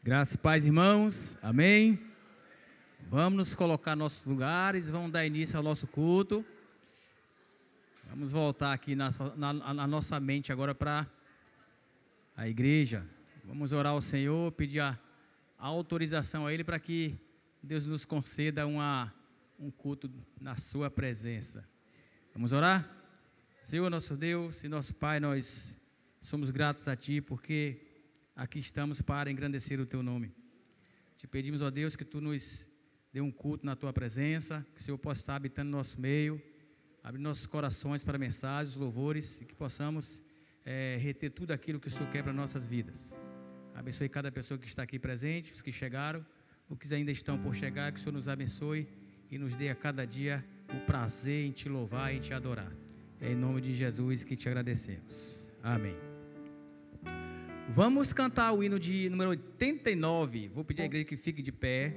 Graça e paz, irmãos, amém? Vamos nos colocar nos nossos lugares, vamos dar início ao nosso culto. Vamos voltar aqui na nossa mente agora para a igreja. Vamos orar ao Senhor, pedir a autorização a Ele para que Deus nos conceda um culto na sua presença. Vamos orar? Senhor, nosso Deus e nosso Pai, nós somos gratos a Ti porque aqui estamos para engrandecer o Teu nome. Te pedimos, ó Deus, que Tu nos dê um culto na Tua presença, que o Senhor possa estar habitando no nosso meio, abrir nossos corações para mensagens, louvores, e que possamos reter tudo aquilo que o Senhor quer para nossas vidas. Abençoe cada pessoa que está aqui presente, os que chegaram, os que ainda estão por chegar, que o Senhor nos abençoe e nos dê a cada dia o prazer em Te louvar e em Te adorar. É em nome de Jesus que Te agradecemos. Amém. Vamos cantar o hino de número 89. Vou pedir à igreja que fique de pé.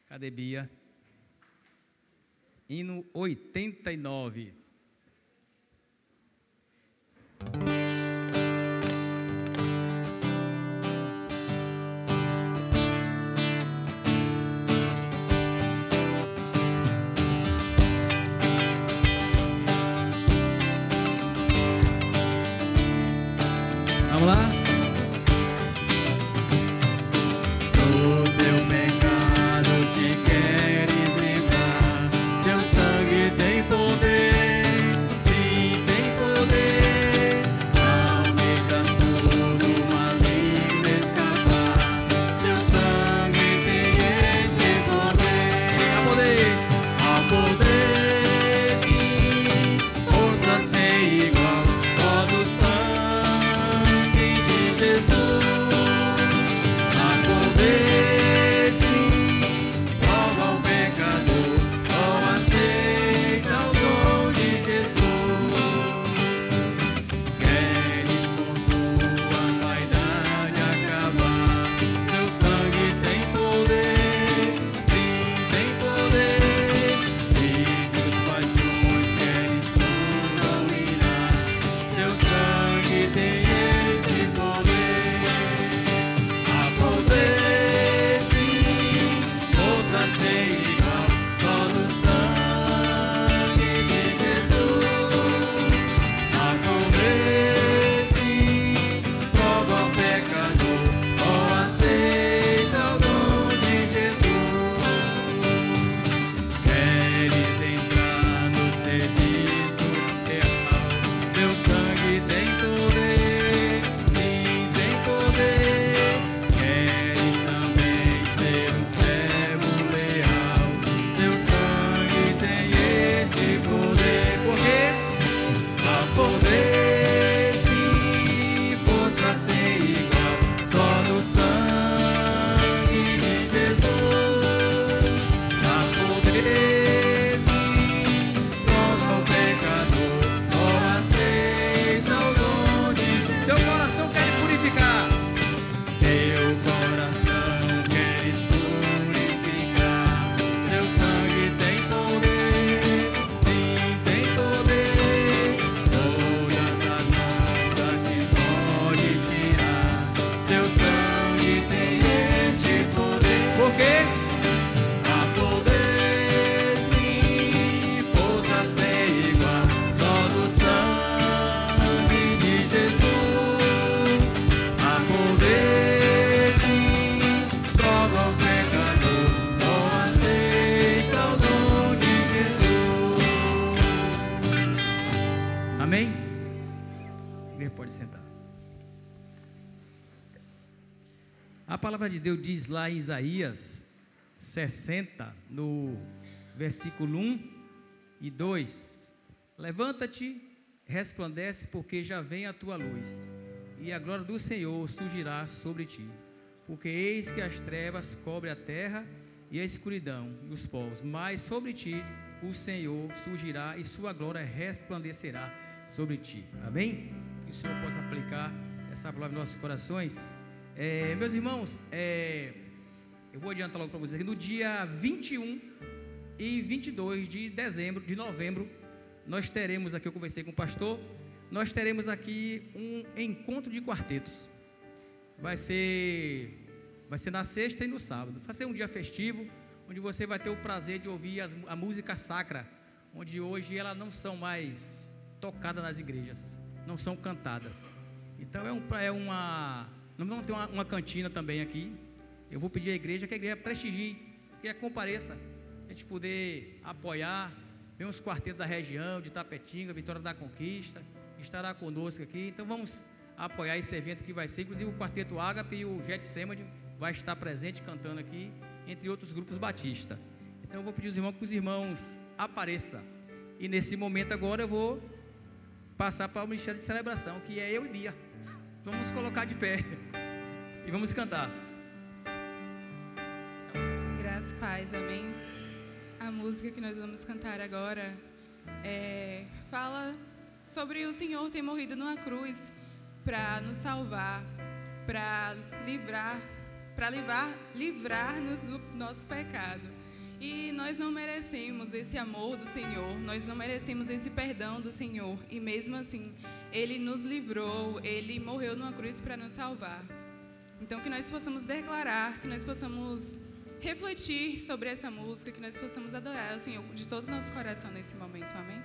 Cadê Bia? Hino 89. Vamos lá? Do teu pecado te queres livrar, seu sangue tem poder, sim, tem poder. Almejas tudo, maligno escapar, seu sangue tem este poder. Há poder, sim, força sem igual, só do sangue de Jesus. Há poder, sim, prova o pecador, ou aceita o dom de Jesus. Queres com tua vaidade acabar, seu sangue tem poder, sim, tem poder. Vícios, paixões, queres tu dominar, seu sangue tem este poder. Há poder, sim, força sem igual, só no sangue de Jesus. Há poder, sim, prova o pecador, ou aceita o dom de Jesus. Queres entrar no serviço real, seu sangue tem poder, sim, tem poder. Queres também ser um servo leal, seu sangue tem este poder. Porque há poder, sim, força sem igual, só no sangue de Jesus. Há poder, sim, prova o pecador, ou aceita o dom de Jesus. Teu coração quer purificar. Teu coração queres purificar, seu sangue tem poder, sim, tem poder. Todas as máscaras que pode tirar, seu sangue tem este poder. Por quê? Há poder, sim, força sem igual, só do sangue de Jesus. Há poder, sim, prova o pecador, ou aceita o dom de Jesus. Amém? A igreja pode sentar. A palavra de Deus diz lá em Isaías 60, no versículo 1 e 2: Levanta-te, resplandece, porque já vem a tua luz, e a glória do Senhor surgirá sobre ti. Porque eis que as trevas cobrem a terra, e a escuridão e os povos, mas sobre ti o Senhor surgirá, e sua glória resplandecerá sobre ti. Amém? Que o Senhor possa aplicar essa palavra em nossos corações. Meus irmãos, eu vou adiantar logo para vocês que no dia 21 e 22 de novembro, nós teremos aqui, eu conversei com o pastor, nós teremos aqui um encontro de quartetos. Vai ser na sexta e no sábado. Vai ser um dia festivo, onde você vai ter o prazer de ouvir a música sacra, onde hoje elas não são mais tocadas nas igrejas, não são cantadas. Então nós vamos ter uma cantina também aqui. Eu vou pedir à igreja que a igreja prestigie, que compareça, a gente poder apoiar. Vem uns quartetos da região, de Tapetinga, Vitória da Conquista, estará conosco aqui. Então vamos apoiar esse evento que vai ser, inclusive o Quarteto Ágape e o Getsemane vai estar presente cantando aqui, entre outros grupos batistas. Então eu vou pedir aos irmãos que os irmãos apareçam. E nesse momento agora eu vou passar para o Ministério de Celebração, que é eu e Bia. Vamos colocar de pé e vamos cantar. Graças, paz, amém. A música que nós vamos cantar agora fala sobre o Senhor ter morrido numa cruz para nos salvar, para livrar-nos do nosso pecado. E nós não merecemos esse amor do Senhor, nós não merecemos esse perdão do Senhor. E mesmo assim, Ele nos livrou, Ele morreu numa cruz para nos salvar. Então que nós possamos declarar, que nós possamos refletir sobre essa música, que nós possamos adorar o Senhor de todo o nosso coração nesse momento, amém?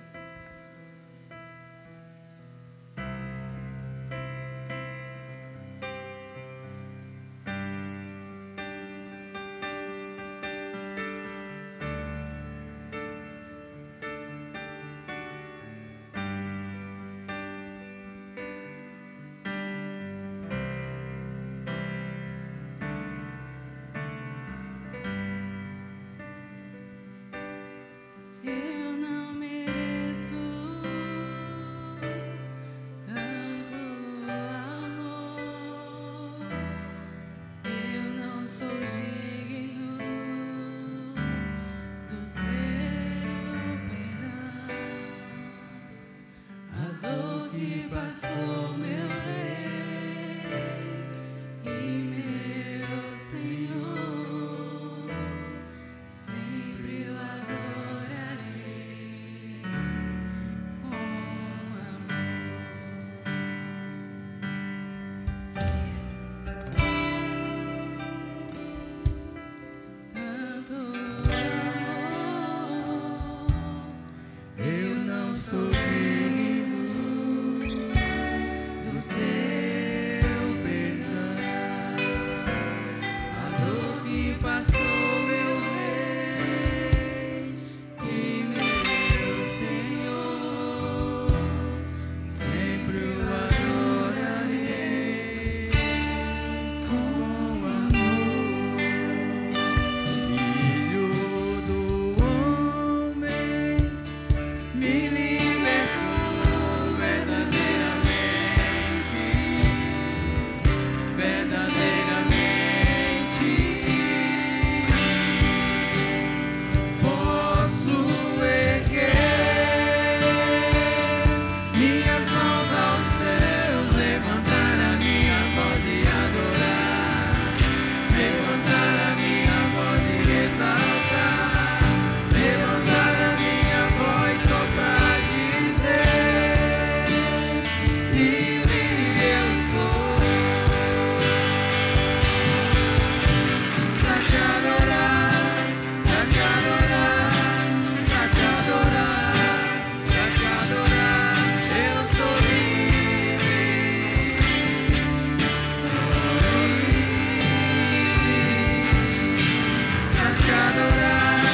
Eu não mereço tanto amor, eu não sou digno do seu perdão. A dor que passou meu Rei e meu Senhor, sempre o adorarei com amor. Tanto amor, eu não sou digno do seu perdão. A dor que passou meu Rei e meu Senhor, sempre o adorarei com amor. Filho do homem, me libertou verdadeiramente, verdadeiramente. Posso erguer minhas mãos aos céus, levantar a minha voz e adorar, levantar a minha voz e exaltar, levantar a minha voz só pra dizer: livre eu sou, pra te adorar, pra te adorar, pra te adorar, pra te adorar. Eu sou livre, pra te adorar,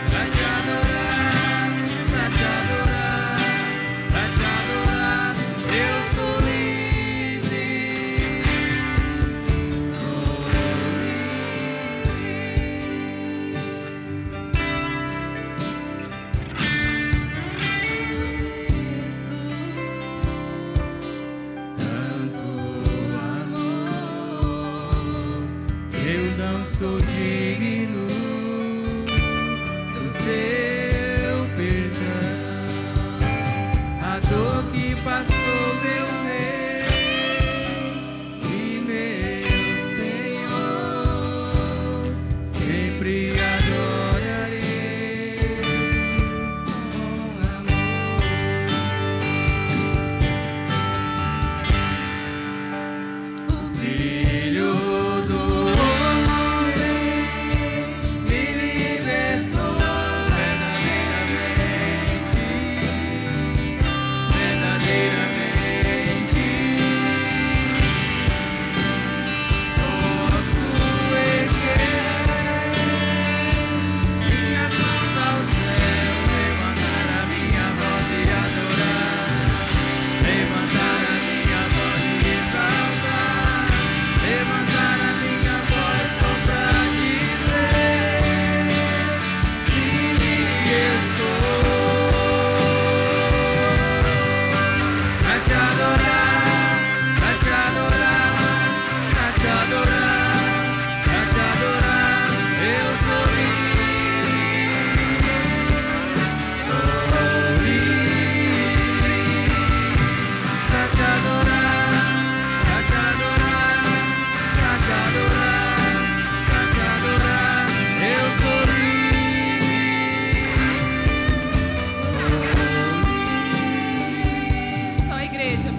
pra te adorar, pra te adorar, pra te adorar. Eu sou livre, sou tanto amor, eu não sou digno do seu perdão. A dor que passou meu Rei e meu Senhor, sempre adorarei com amor.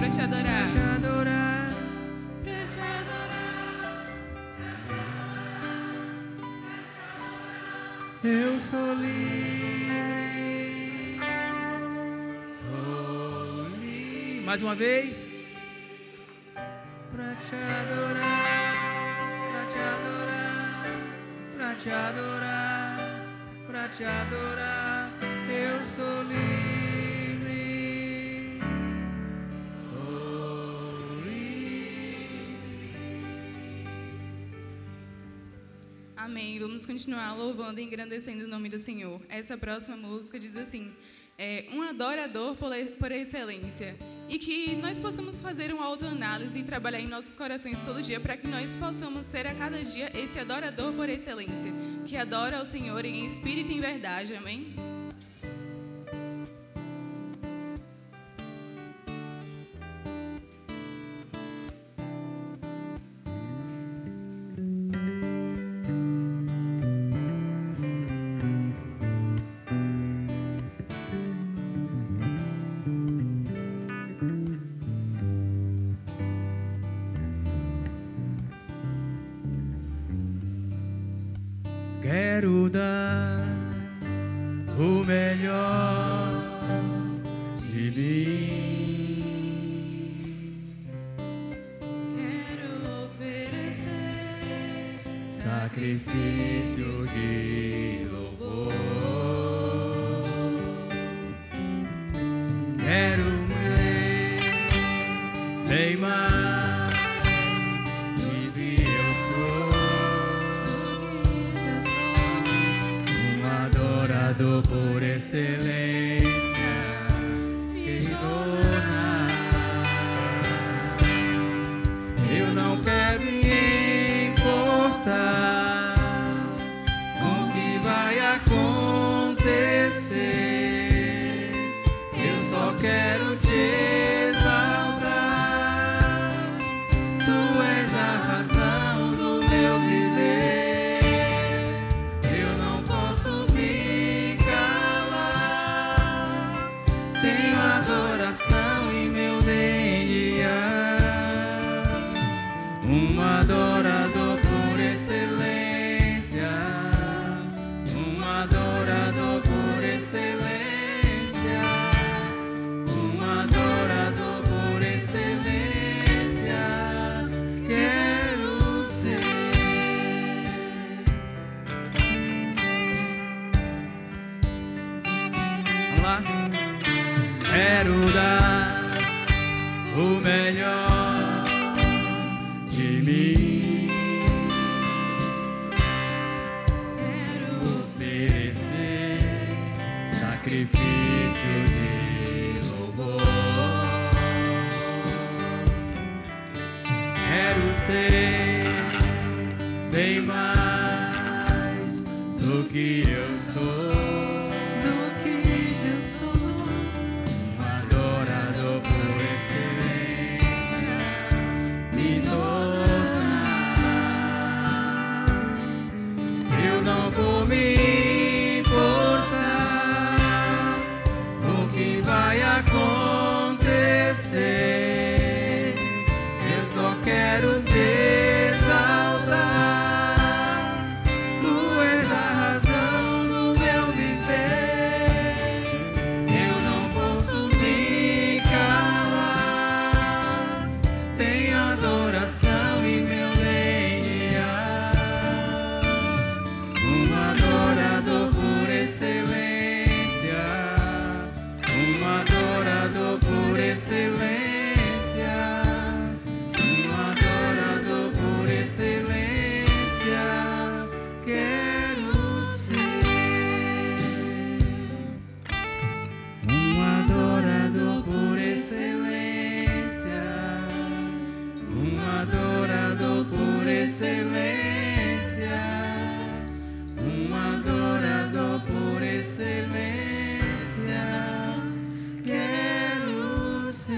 para te adorar. te adorar. Pra te adorar. Eu sou livre, sou livre. Mais uma vez. Pra te adorar, pra te adorar, pra te adorar, pra te adorar. Eu sou livre, sou livre. Amém. Vamos continuar louvando e engrandecendo o nome do Senhor. Essa próxima música diz assim: um adorador por excelência. E que nós possamos fazer uma autoanálise e trabalhar em nossos corações todo dia para que nós possamos ser a cada dia esse adorador por excelência, que adora ao Senhor em espírito e em verdade. Amém? Quero dar o melhor de mim. Quero oferecer Sacrifício de louvor. Quero ver bem mais do que eu sou. Adorador por excelência, me tornar. Eu não quero me importar com o que vai acontecer. Eu só quero te exaltar. Tu és a razão do meu viver. Adoração em meu DNA, adorador por excelência, adorador por excelência, adorador por excelência, quero ser. Vamos lá. Quero dar o melhor de mim. Quero oferecer sacrifícios de louvor. Quero ser bem mais do que eu sou. Não vou me importar com o que vai acontecer. Eu só quero te exaltar. Tu és a razão do meu viver. Eu não posso me calar. Tenho adoração em meu adorador por excelência, adorador por excelência, adorador por excelência, quero ser adorador por excelência, adorador por excelência. Adorador por excelência, quero ser.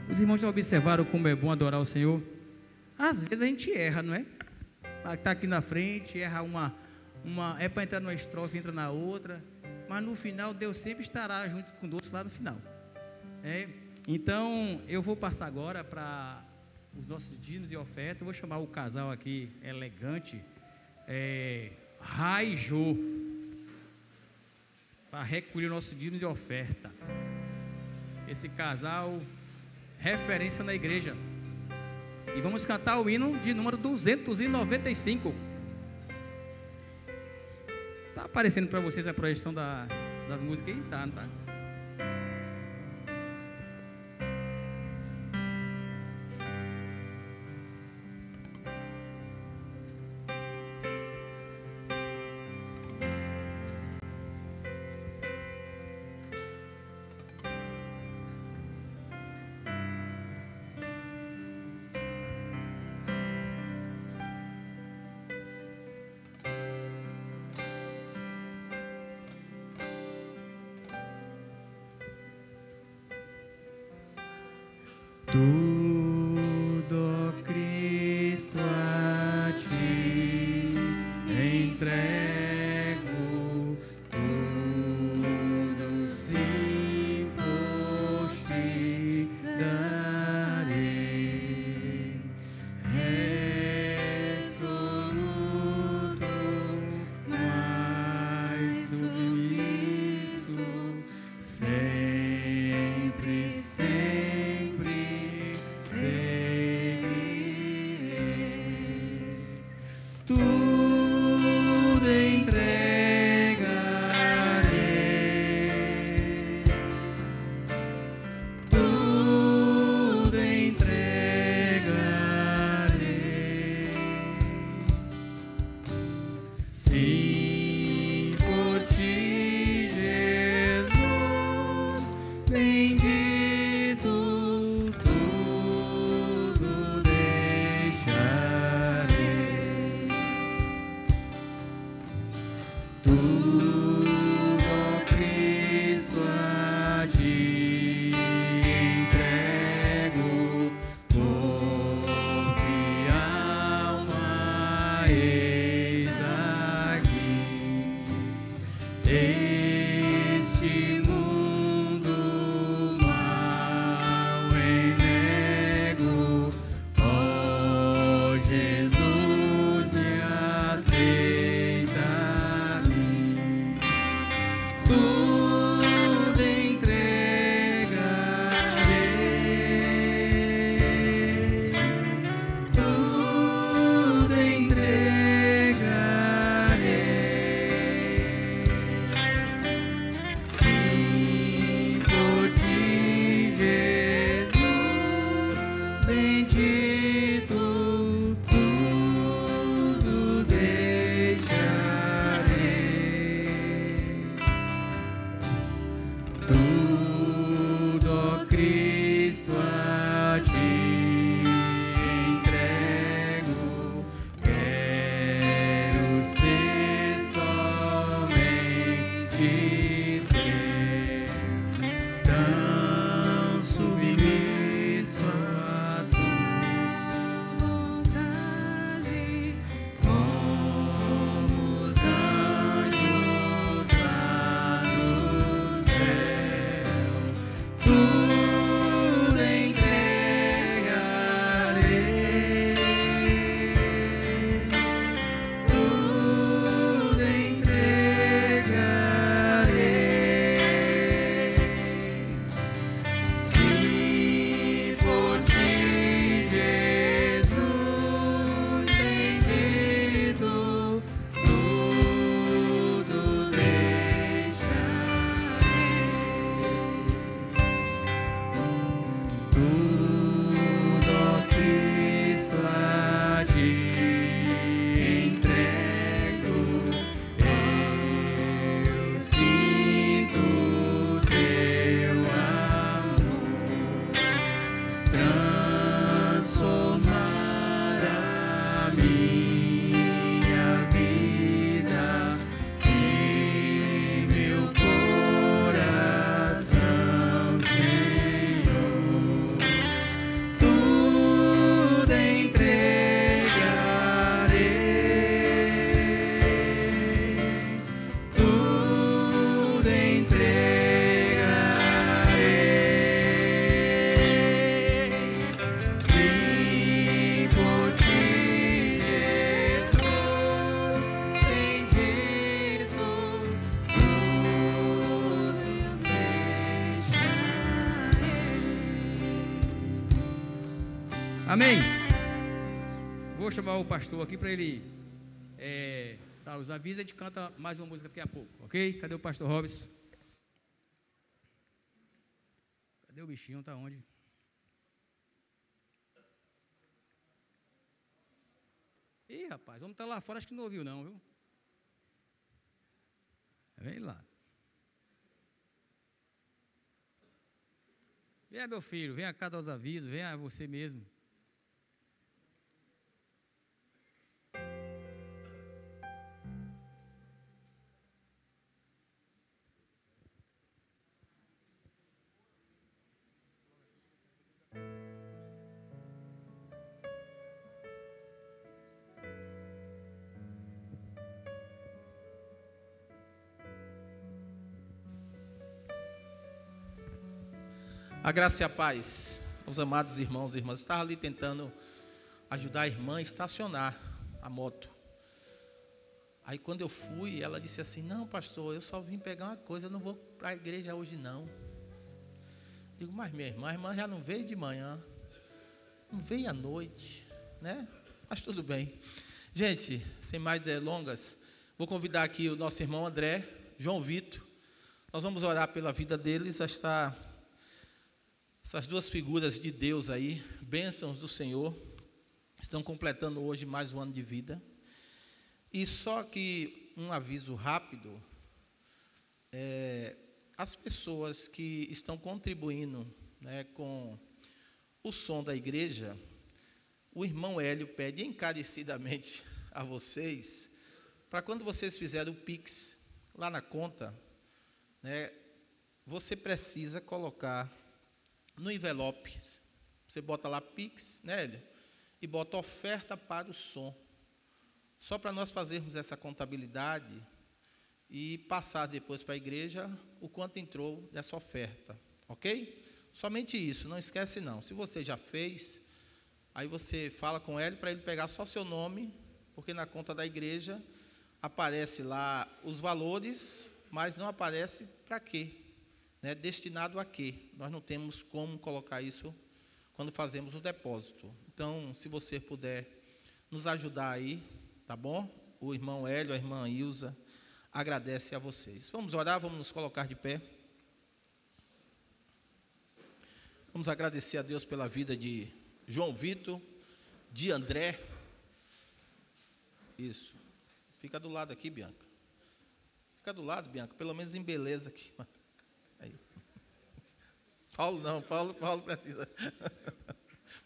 Os irmãos já observaram como é bom adorar o Senhor? Às vezes a gente erra, não é? Está aqui na frente, erra é para entrar numa estrofe, entra na outra, mas no final Deus sempre estará junto conosco lá no final. Então, eu vou passar agora para os nossos dízimos e ofertas. Eu vou chamar o casal aqui, elegante, Rai e Jô, para recolher o nosso dízimos e oferta. Esse casal, referência na igreja. E vamos cantar o hino de número 295. Está aparecendo para vocês a projeção das músicas aí? Tá, não tá? Tudo, Cristo, a ti entrego, tudo sim por ti darei, resoluto, mais submisso, sempre, sempre seguirei. Tudo entregarei, tudo entregarei. Sim, por ti, Jesus, bendito, tudo deixarei. Tudo, ó Cristo, a ti entrego, corpo e alma, eis aqui. Este mundo mal enego, ó Jesus, me aceita-me. Tudo entregarei, tudo entregarei. Sim, por ti, Jesus, bendito, tudo deixarei. Tudo, ó Cristo, a ti entrego, quero ser somente teu, tão submisso a tua vontade, como os anjos lá no céu. Tudo entregarei, Amém? Vou chamar o pastor aqui para ele dar os avisos. A gente canta mais uma música daqui a pouco, ok? Cadê o pastor Robson? Cadê o bichinho? Tá onde? Ih, rapaz, vamos estar lá fora, acho que não ouviu não, viu? Vem lá. Venha, meu filho, venha cá dar os avisos, venha você mesmo. A graça e a paz aos amados irmãos e irmãs. Eu estava ali tentando ajudar a irmã a estacionar a moto. Aí quando eu fui, ela disse assim: não, pastor, eu só vim pegar uma coisa, eu não vou para a igreja hoje não. Digo, mas minha irmã, a irmã já não veio de manhã, não veio à noite, né? Mas tudo bem. Gente, sem mais delongas, vou convidar aqui o nosso irmão André, João Vitor. Nós vamos orar pela vida deles, essas duas figuras de Deus aí, bênçãos do Senhor, estão completando hoje mais um ano de vida. E só que um aviso rápido, as pessoas que estão contribuindo, né, com o som da igreja, o irmão Hélio pede encarecidamente a vocês, para quando vocês fizerem o Pix lá na conta, né, você precisa colocar no envelope, você bota lá Pix, né, Hélio? E bota oferta para o som. Só para nós fazermos essa contabilidade e passar depois para a igreja o quanto entrou dessa oferta, ok? Somente isso, não esquece não. Se você já fez, aí você fala com ele para ele pegar só seu nome, porque na conta da igreja aparece lá os valores, mas não aparece para quê, né? Destinado a quê? Nós não temos como colocar isso quando fazemos o depósito. Então, se você puder nos ajudar aí, tá bom? O irmão Hélio, a irmã Ilza, agradece a vocês. Vamos orar, vamos nos colocar de pé. Vamos agradecer a Deus pela vida de João Vitor, de André. Isso. Fica do lado aqui, Bianca. Fica do lado, Bianca, pelo menos em beleza aqui. Aí. Paulo não, Paulo precisa.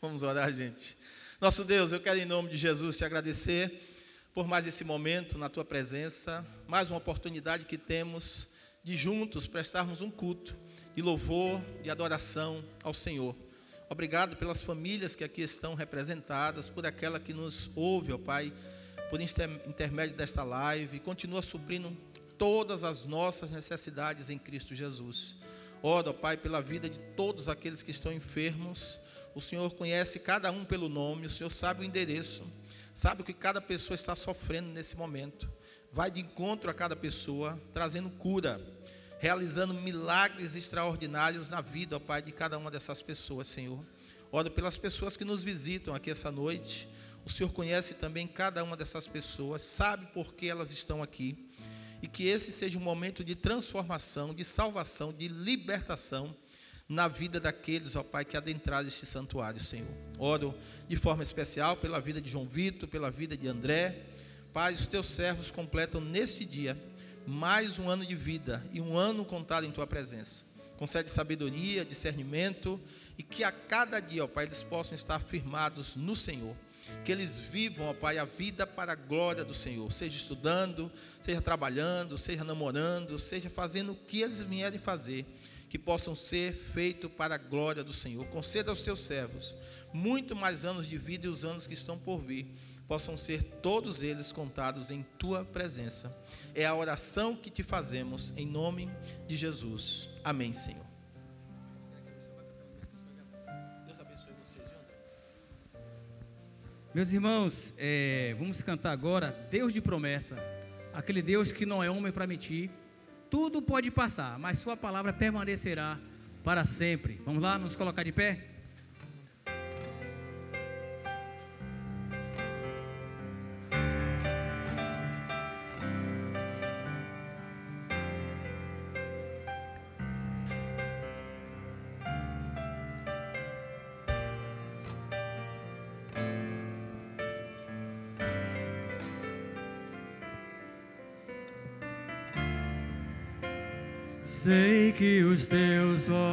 Vamos orar, gente. Nosso Deus, eu quero em nome de Jesus te agradecer por mais esse momento na tua presença, mais uma oportunidade que temos de juntos prestarmos um culto de louvor e adoração ao Senhor. Obrigado pelas famílias que aqui estão representadas, por aquela que nos ouve, ó Pai, por intermédio desta live, continua suprindo todas as nossas necessidades em Cristo Jesus. Oro, ó Pai, pela vida de todos aqueles que estão enfermos. O Senhor conhece cada um pelo nome, o Senhor sabe o endereço, sabe o que cada pessoa está sofrendo nesse momento. Vai de encontro a cada pessoa, trazendo cura, realizando milagres extraordinários na vida, ó Pai, de cada uma dessas pessoas, Senhor. Oro pelas pessoas que nos visitam aqui essa noite. O Senhor conhece também cada uma dessas pessoas, sabe por que elas estão aqui. E que esse seja um momento de transformação, de salvação, de libertação na vida daqueles, ó Pai, que adentraram este santuário, Senhor. Oro de forma especial pela vida de João Vitor, pela vida de André. Pai, os teus servos completam neste dia mais um ano de vida e um ano contado em tua presença. Concede sabedoria, discernimento e que a cada dia, ó Pai, eles possam estar firmados no Senhor. Que eles vivam, ó Pai, a vida para a glória do Senhor, seja estudando, seja trabalhando, seja namorando, seja fazendo o que eles vierem fazer, que possam ser feitos para a glória do Senhor. Conceda aos teus servos muito mais anos de vida e os anos que estão por vir possam ser todos eles contados em tua presença. É a oração que te fazemos em nome de Jesus. Amém, Senhor. Deus abençoe vocês, André. Meus irmãos, vamos cantar agora Deus de promessa, aquele Deus que não é homem para mentir. Tudo pode passar, mas sua palavra permanecerá para sempre. Vamos lá, nos colocar de pé? Sei que os teus olhos,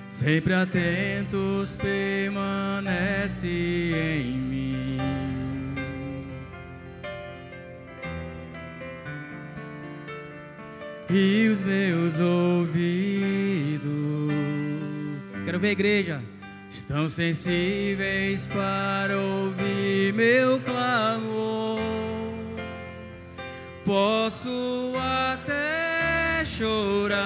sempre atentos, permanecem em mim. E os meus ouvidos, quero ver a igreja, estão sensíveis para ouvir meu clamor. Posso até chorar,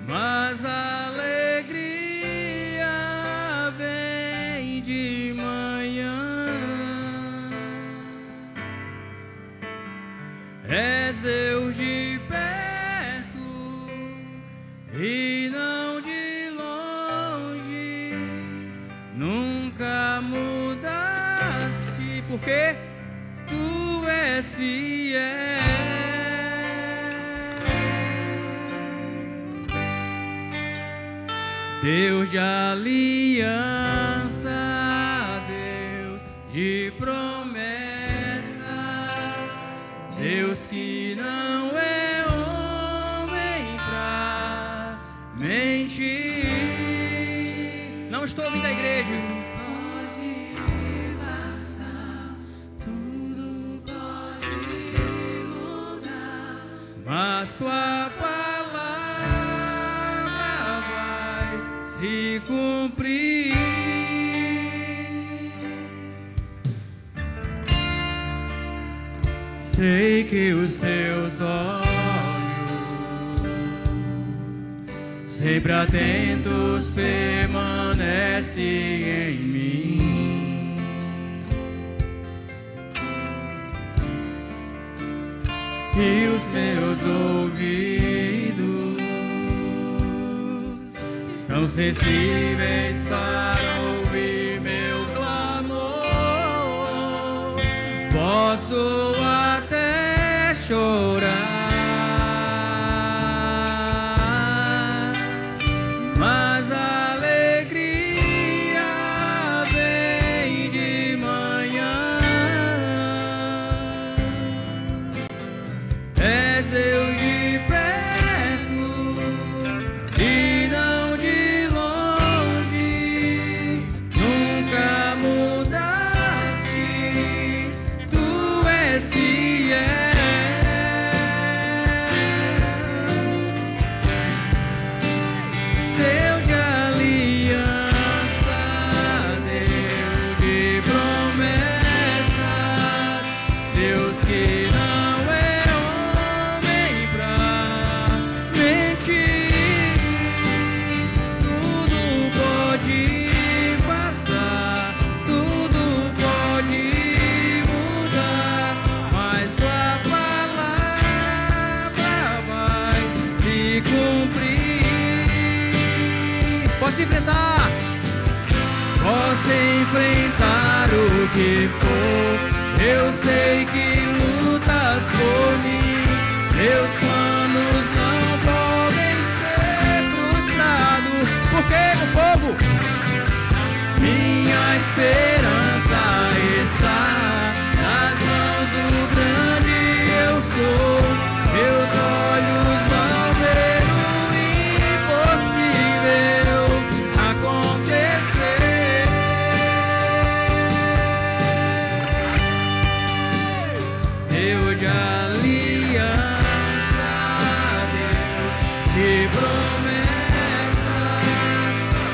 mas a alegria vem de manhã. És Deus de perto e não de longe, nunca mudaste, porque tu és fiel. Deus de aliança, Deus de promessas, Deus que não é homem pra mentir. Não estou ouvindo a igreja. Pode passar, tudo pode mudar, Mas tua palavra vai se cumprir. Sei que os teus olhos, sempre atentos, permanecem em mim. E os teus ouvidos estão sensíveis para ouvir meu clamor. Posso até chorar, mas a alegria vem de manhã. És Deus de perto e não de longe, nunca mudaste, tu és fiel. Deus de aliança, Deus de promessas, Deus que não é homem pra mentir. Tudo pode passar, tudo pode mudar, mas sua palavra vai se cumprir. Posso enfrentar? Posso enfrentar o que for, eu sei que lutas por mim. Meus planos não podem ser frustrados, porque o povo, minha esperança está nas mãos do grande eu sou. Meus olhos vão ver o impossível acontecer. Deus de aliança, Deus de promessas,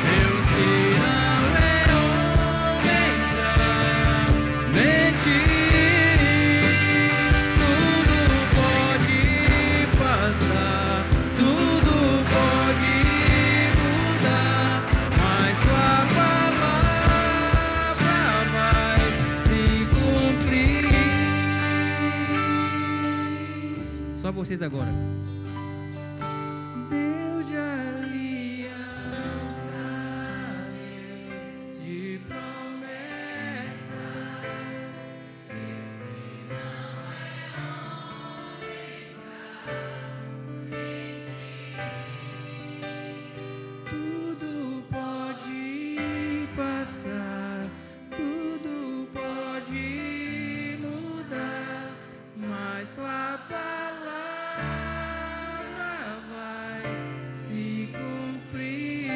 Deus que não é homem pra mentir. Tudo pode passar, tudo pode mudar, mas sua palavra vai se cumprir. Só vocês agora. Deus de aliança, Deus de promessas, Deus que não é homem pra mentir. Tudo pode passar, tudo pode tua palavra vai se cumprir.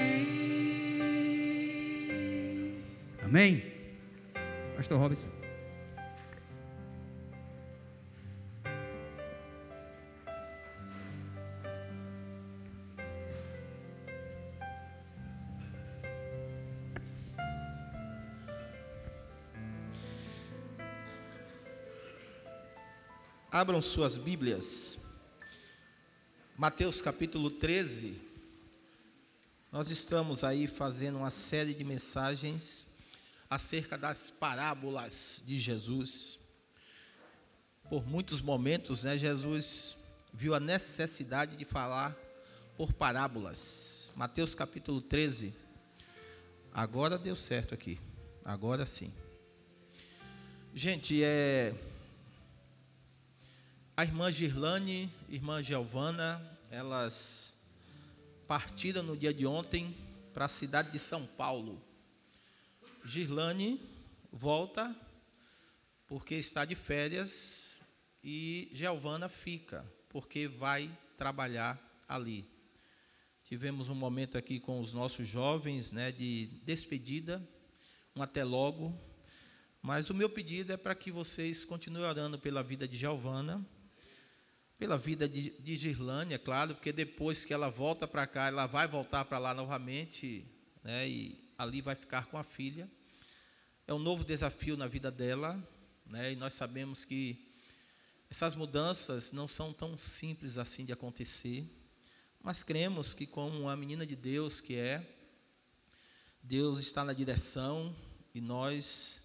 Amém? Pastor Robson. Abram suas Bíblias, Mateus capítulo 13, nós estamos aí fazendo uma série de mensagens acerca das parábolas de Jesus. Por muitos momentos, Jesus viu a necessidade de falar por parábolas. Mateus capítulo 13, agora deu certo aqui, agora sim. Gente, a irmã Girlane e a irmã Giovana, elas partiram no dia de ontem para a cidade de São Paulo. Girlane volta porque está de férias e Giovana fica porque vai trabalhar ali. Tivemos um momento aqui com os nossos jovens, de despedida, um até logo. Mas o meu pedido é para que vocês continuem orando pela vida de Giovana, pela vida de Girlane, é claro, porque depois que ela volta para cá, ela vai voltar para lá novamente, e ali vai ficar com a filha. É um novo desafio na vida dela, e nós sabemos que essas mudanças não são tão simples assim de acontecer, mas cremos que, como uma menina de Deus que Deus está na direção, e nós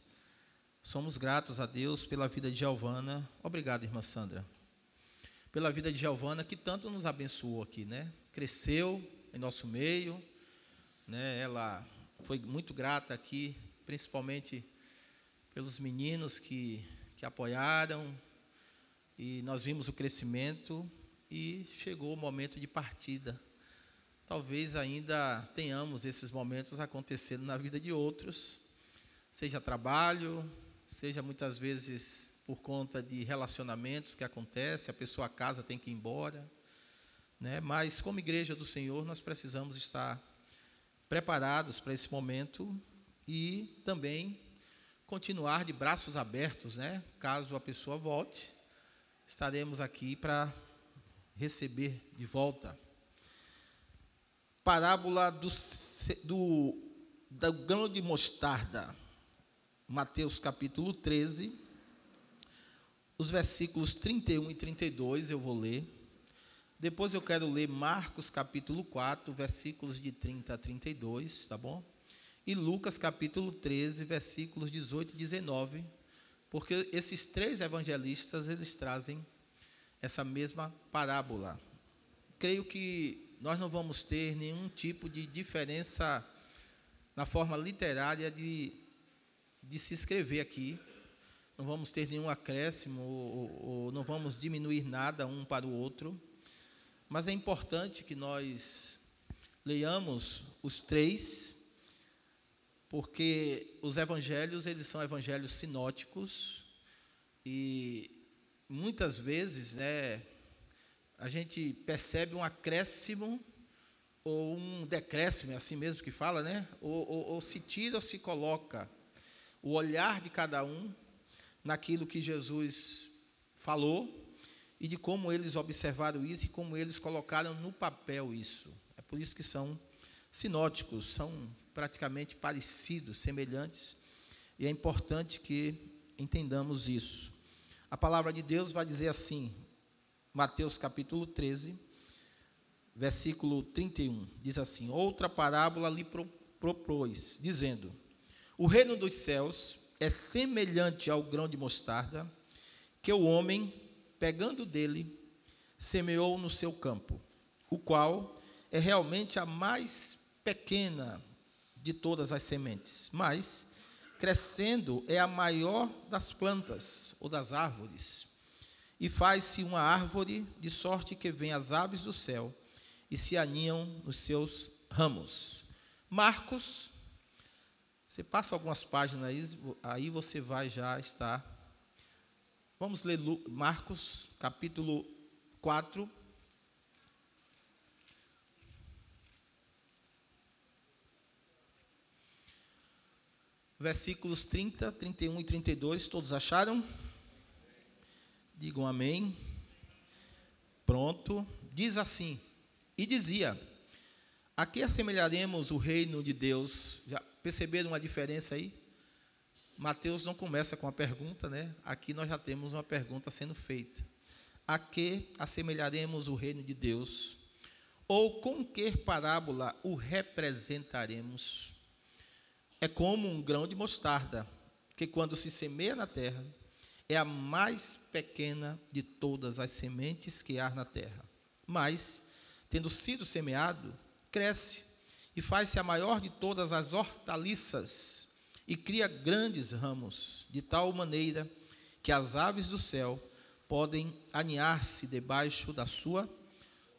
somos gratos a Deus pela vida de Giovana. Obrigado, irmã Sandra. Pela vida de Giovana, que tanto nos abençoou aqui, Cresceu em nosso meio, Ela foi muito grata aqui, principalmente pelos meninos que apoiaram, e nós vimos o crescimento, e chegou o momento de partida. Talvez ainda tenhamos esses momentos acontecendo na vida de outros, seja trabalho, seja muitas vezes por conta de relacionamentos que acontecem, a pessoa casa, tem que ir embora, Mas como igreja do Senhor, nós precisamos estar preparados para esse momento e também continuar de braços abertos, Caso a pessoa volte, estaremos aqui para receber de volta. Parábola do grão de mostarda, Mateus capítulo 13, os versículos 31 e 32 eu vou ler. Depois eu quero ler Marcos capítulo 4, versículos de 30 a 32, tá bom? E Lucas capítulo 13, versículos 18 e 19, porque esses três evangelistas, eles trazem essa mesma parábola. Creio que nós não vamos ter nenhum tipo de diferença na forma literária de se escrever aqui. Não vamos ter nenhum acréscimo ou não vamos diminuir nada um para o outro. Mas é importante que nós leiamos os três, porque os evangelhos, eles são evangelhos sinóticos, e muitas vezes, a gente percebe um acréscimo ou um decréscimo, é assim mesmo que fala, ou se tira ou se coloca o olhar de cada um naquilo que Jesus falou, e de como eles observaram isso e como eles colocaram no papel isso. É por isso que são sinóticos, são praticamente parecidos, semelhantes, e é importante que entendamos isso. A palavra de Deus vai dizer assim, Mateus capítulo 13, versículo 31, diz assim: outra parábola lhe propôs, dizendo: o reino dos céus é semelhante ao grão de mostarda, que o homem, pegando dele, semeou no seu campo, o qual é realmente a mais pequena de todas as sementes, mas, crescendo, é a maior das plantas ou das árvores, e faz-se uma árvore, de sorte que vêm as aves do céu e se aninham nos seus ramos. Marcos, você passa algumas páginas aí você vai já estar. Vamos ler Marcos, capítulo 4. Versículos 30, 31 e 32, todos acharam? Digam amém. Pronto. Diz assim: e dizia: a que assemelharemos o reino de Deus? Já perceberam a diferença aí? Mateus não começa com a pergunta, né? Aqui nós já temos uma pergunta sendo feita. A que assemelharemos o reino de Deus? Ou com que parábola o representaremos? É como um grão de mostarda, que quando se semeia na terra, é a mais pequena de todas as sementes que há na terra. Mas, tendo sido semeado, cresce e faz-se a maior de todas as hortaliças e cria grandes ramos, de tal maneira que as aves do céu podem aninhar-se debaixo da sua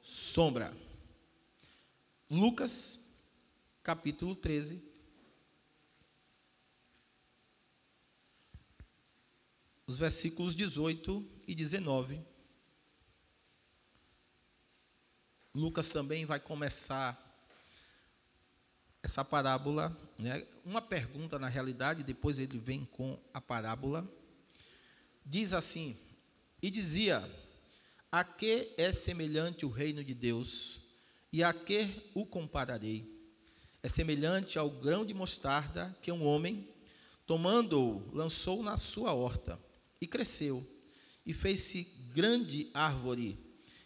sombra. Lucas, capítulo 13. Os versículos 18 e 19. Lucas também vai começar essa parábola, né? Uma pergunta na realidade, depois ele vem com a parábola. Diz assim: e dizia: a que é semelhante o reino de Deus, e a que o compararei? É semelhante ao grão de mostarda que um homem, tomando-o, lançou na sua horta, e cresceu, e fez-se grande árvore,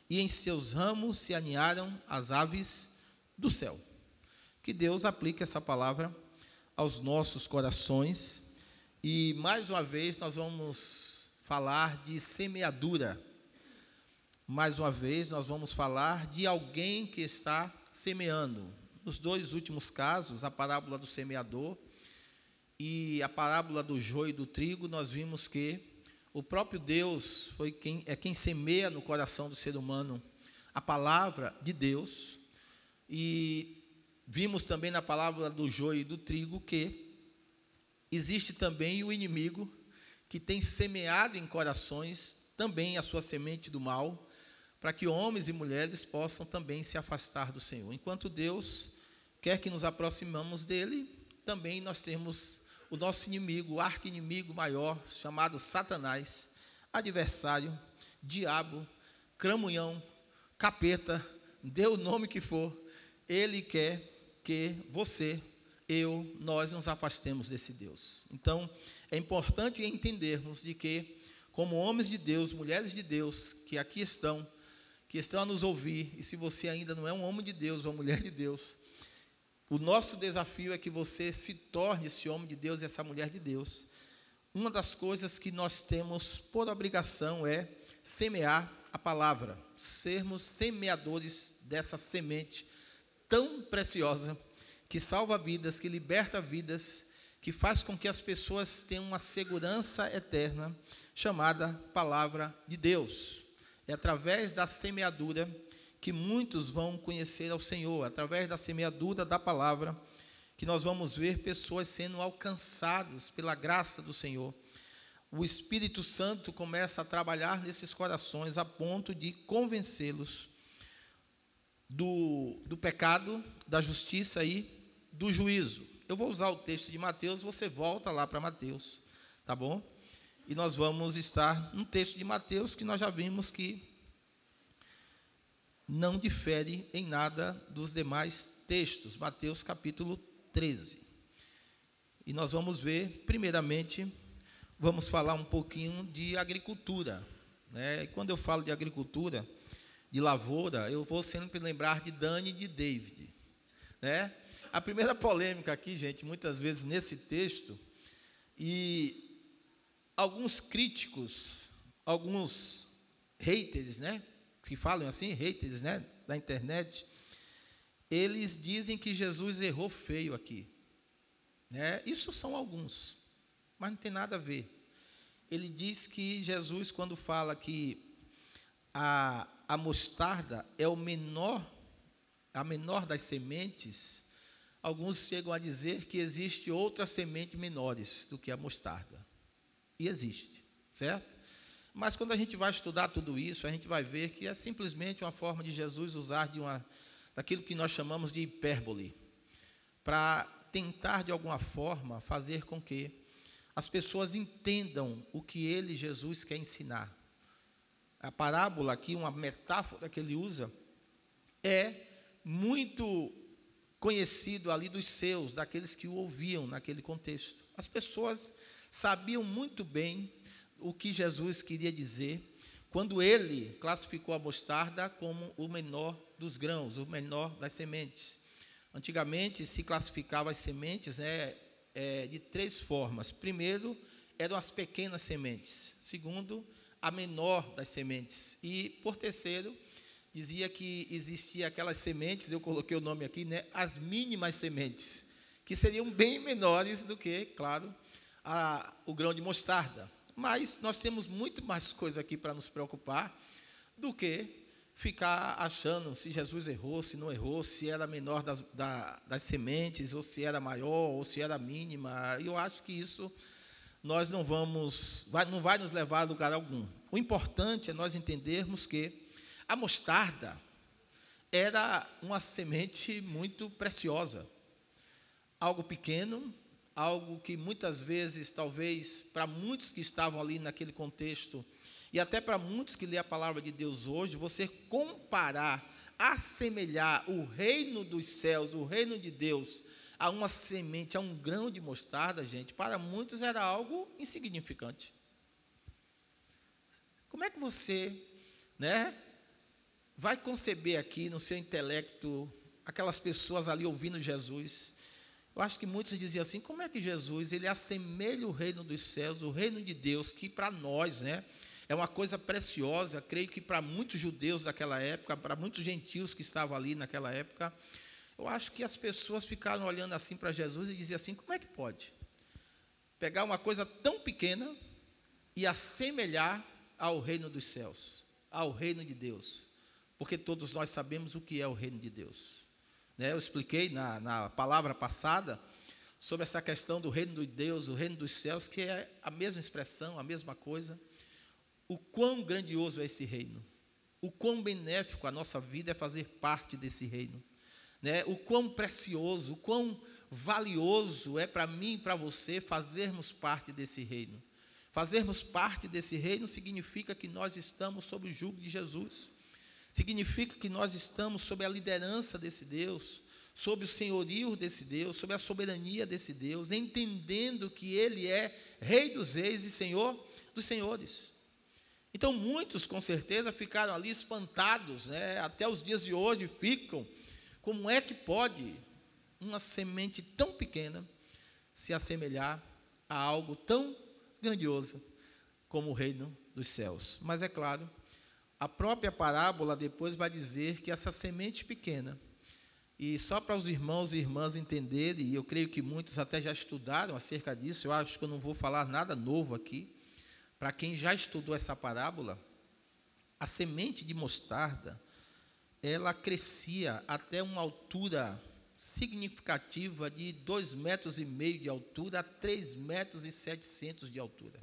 e em seus ramos se aninharam as aves do céu. Que Deus aplique essa palavra aos nossos corações. E mais uma vez nós vamos falar de semeadura. Mais uma vez nós vamos falar de alguém que está semeando. Nos dois últimos casos, a parábola do semeador e a parábola do joio e do trigo, nós vimos que o próprio Deus é quem semeia no coração do ser humano a palavra de Deus. E vimos também na parábola do joio e do trigo que existe também o inimigo que tem semeado em corações também a sua semente do mal, para que homens e mulheres possam também se afastar do Senhor. Enquanto Deus quer que nos aproximamos dele, também nós temos o nosso inimigo, o arqui-inimigo maior, chamado Satanás, adversário, diabo, cramunhão, capeta, dê o nome que for. Ele quer que você, nós nos afastemos desse Deus. Então, é importante entendermos de que, como homens de Deus, mulheres de Deus, que aqui estão, que estão a nos ouvir, e se você ainda não é um homem de Deus ou uma mulher de Deus, o nosso desafio é que você se torne esse homem de Deus e essa mulher de Deus. Uma das coisas que nós temos por obrigação é semear a palavra, sermos semeadores dessa semente tão preciosa, que salva vidas, que liberta vidas, que faz com que as pessoas tenham uma segurança eterna, chamada palavra de Deus. É através da semeadura que muitos vão conhecer ao Senhor, através da semeadura da palavra, que nós vamos ver pessoas sendo alcançadas pela graça do Senhor. O Espírito Santo começa a trabalhar nesses corações a ponto de convencê-los do pecado, da justiça e do juízo. Eu vou usar o texto de Mateus, você volta lá para Mateus, tá bom? E nós vamos estar no texto de Mateus, que nós já vimos que não difere em nada dos demais textos. Mateus capítulo 13. E nós vamos ver, primeiramente, vamos falar um pouquinho de agricultura, né? E quando eu falo de agricultura, de lavoura, eu vou sempre lembrar de Dani e de David, né? A primeira polêmica aqui, gente, muitas vezes nesse texto, e alguns críticos, alguns haters, né, que falam assim, haters, né, da internet, eles dizem que Jesus errou feio aqui, né? Isso são alguns, mas não tem nada a ver. Ele diz que Jesus, quando fala que a mostarda é a menor das sementes, alguns chegam a dizer que existe outras sementes menores do que a mostarda. E existe, certo? Mas quando a gente vai estudar tudo isso, a gente vai ver que é simplesmente uma forma de Jesus usar daquilo que nós chamamos de hipérbole, para tentar, de alguma forma, fazer com que as pessoas entendam o que ele, Jesus, quer ensinar. A parábola aqui, uma metáfora que ele usa, é muito conhecido ali dos seus, daqueles que o ouviam naquele contexto. As pessoas sabiam muito bem o que Jesus queria dizer quando ele classificou a mostarda como o menor dos grãos, o menor das sementes. Antigamente se classificava as sementes de 3 formas. Primeiro, eram as pequenas sementes. Segundo, a menor das sementes. E, por terceiro, dizia que existia aquelas sementes, eu coloquei o nome aqui, as mínimas sementes, que seriam bem menores do que, claro, o grão de mostarda. Mas nós temos muito mais coisa aqui para nos preocupar do que ficar achando se Jesus errou, se não errou, se era menor das sementes, ou se era maior, ou se era mínima. Eu acho que isso nós não vai nos levar a lugar algum. O importante é nós entendermos que a mostarda era uma semente muito preciosa, algo pequeno, algo que muitas vezes, talvez, para muitos que estavam ali naquele contexto, e até para muitos que lê a palavra de Deus hoje, você comparar, assemelhar o reino dos céus, o reino de Deus, a uma semente, a um grão de mostarda, gente, para muitos era algo insignificante. Como é que você, vai conceber aqui no seu intelecto aquelas pessoas ali ouvindo Jesus? Eu acho que muitos diziam assim, como é que Jesus, ele assemelha o reino dos céus, o reino de Deus, que para nós, é uma coisa preciosa, creio que para muitos judeus daquela época, para muitos gentios que estavam ali naquela época, eu acho que as pessoas ficaram olhando assim para Jesus e diziam assim, como é que pode pegar uma coisa tão pequena e assemelhar ao reino dos céus, ao reino de Deus? Porque todos nós sabemos o que é o reino de Deus. Eu expliquei na palavra passada sobre essa questão do reino de Deus, o reino dos céus, que é a mesma expressão, a mesma coisa. O quão grandioso é esse reino, o quão benéfico a nossa vida é fazer parte desse reino, o quão precioso, o quão valioso é para mim e para você fazermos parte desse reino. Fazermos parte desse reino significa que nós estamos sob o jugo de Jesus, significa que nós estamos sob a liderança desse Deus, sob o senhorio desse Deus, sob a soberania desse Deus, entendendo que Ele é Rei dos Reis e Senhor dos Senhores. Então, muitos, com certeza, ficaram ali espantados, até os dias de hoje ficam. Como é que pode uma semente tão pequena se assemelhar a algo tão grandioso como o reino dos céus? Mas, é claro, a própria parábola depois vai dizer que essa semente pequena, e só para os irmãos e irmãs entenderem, e eu creio que muitos até já estudaram acerca disso, eu acho que eu não vou falar nada novo aqui. Para quem já estudou essa parábola, a semente de mostarda, ela crescia até uma altura significativa de 2,5 metros de altura a 3,7 metros de altura.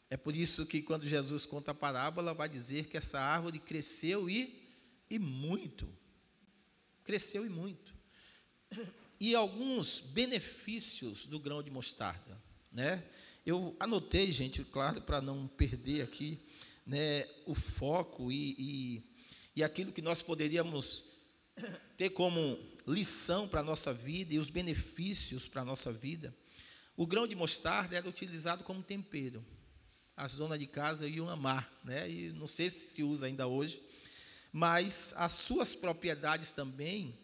É por isso que quando Jesus conta a parábola, vai dizer que essa árvore cresceu e muito. Cresceu e muito. E alguns benefícios do grão de mostarda, Eu anotei, gente, claro, para não perder aqui, o foco e aquilo que nós poderíamos ter como lição para a nossa vida e os benefícios para a nossa vida. O grão de mostarda era utilizado como tempero. As donas de casa iam amar, e não sei se usa ainda hoje, mas as suas propriedades também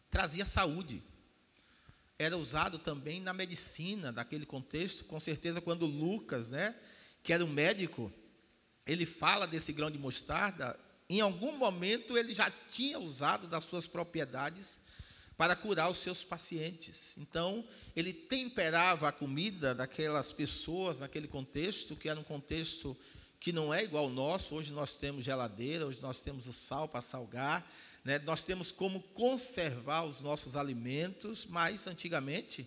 traziam saúde. Era usado também na medicina, daquele contexto, com certeza quando Lucas, que era um médico, ele fala desse grão de mostarda, em algum momento ele já tinha usado das suas propriedades para curar os seus pacientes. Então, ele temperava a comida daquelas pessoas naquele contexto, que era um contexto que não é igual ao nosso. Hoje nós temos geladeira, hoje nós temos o sal para salgar, nós temos como conservar os nossos alimentos, mas antigamente,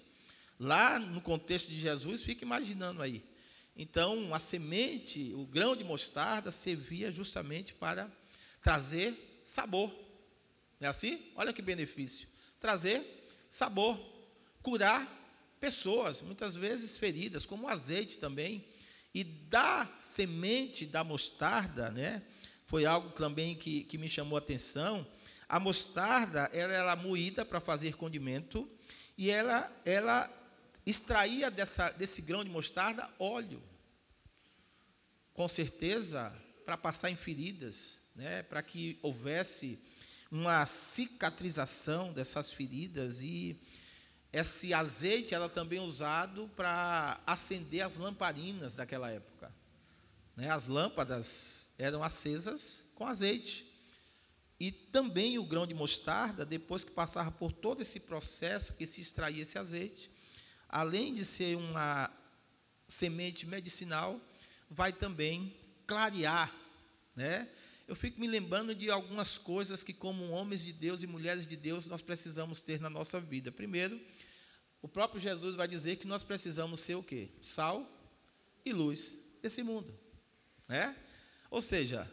lá no contexto de Jesus, fica imaginando aí, Então, a semente, o grão de mostarda, servia justamente para trazer sabor. Não é assim? Olha que benefício. Trazer sabor, curar pessoas, muitas vezes feridas, como o azeite também. E da semente da mostarda, né, foi algo também que me chamou a atenção. A mostarda, ela era moída para fazer condimento, e ela extraía desse grão de mostarda óleo. Com certeza, para passar em feridas, né, para que houvesse uma cicatrização dessas feridas. E esse azeite era também usado para acender as lamparinas daquela época, né? As lâmpadas eram acesas com azeite. E também o grão de mostarda, depois que passava por todo esse processo, que se extraía esse azeite, além de ser uma semente medicinal, vai também clarear, né? Eu fico me lembrando de algumas coisas que, como homens de Deus e mulheres de Deus, nós precisamos ter na nossa vida. Primeiro, o próprio Jesus vai dizer que nós precisamos ser o quê? Sal e luz desse mundo, né? Ou seja,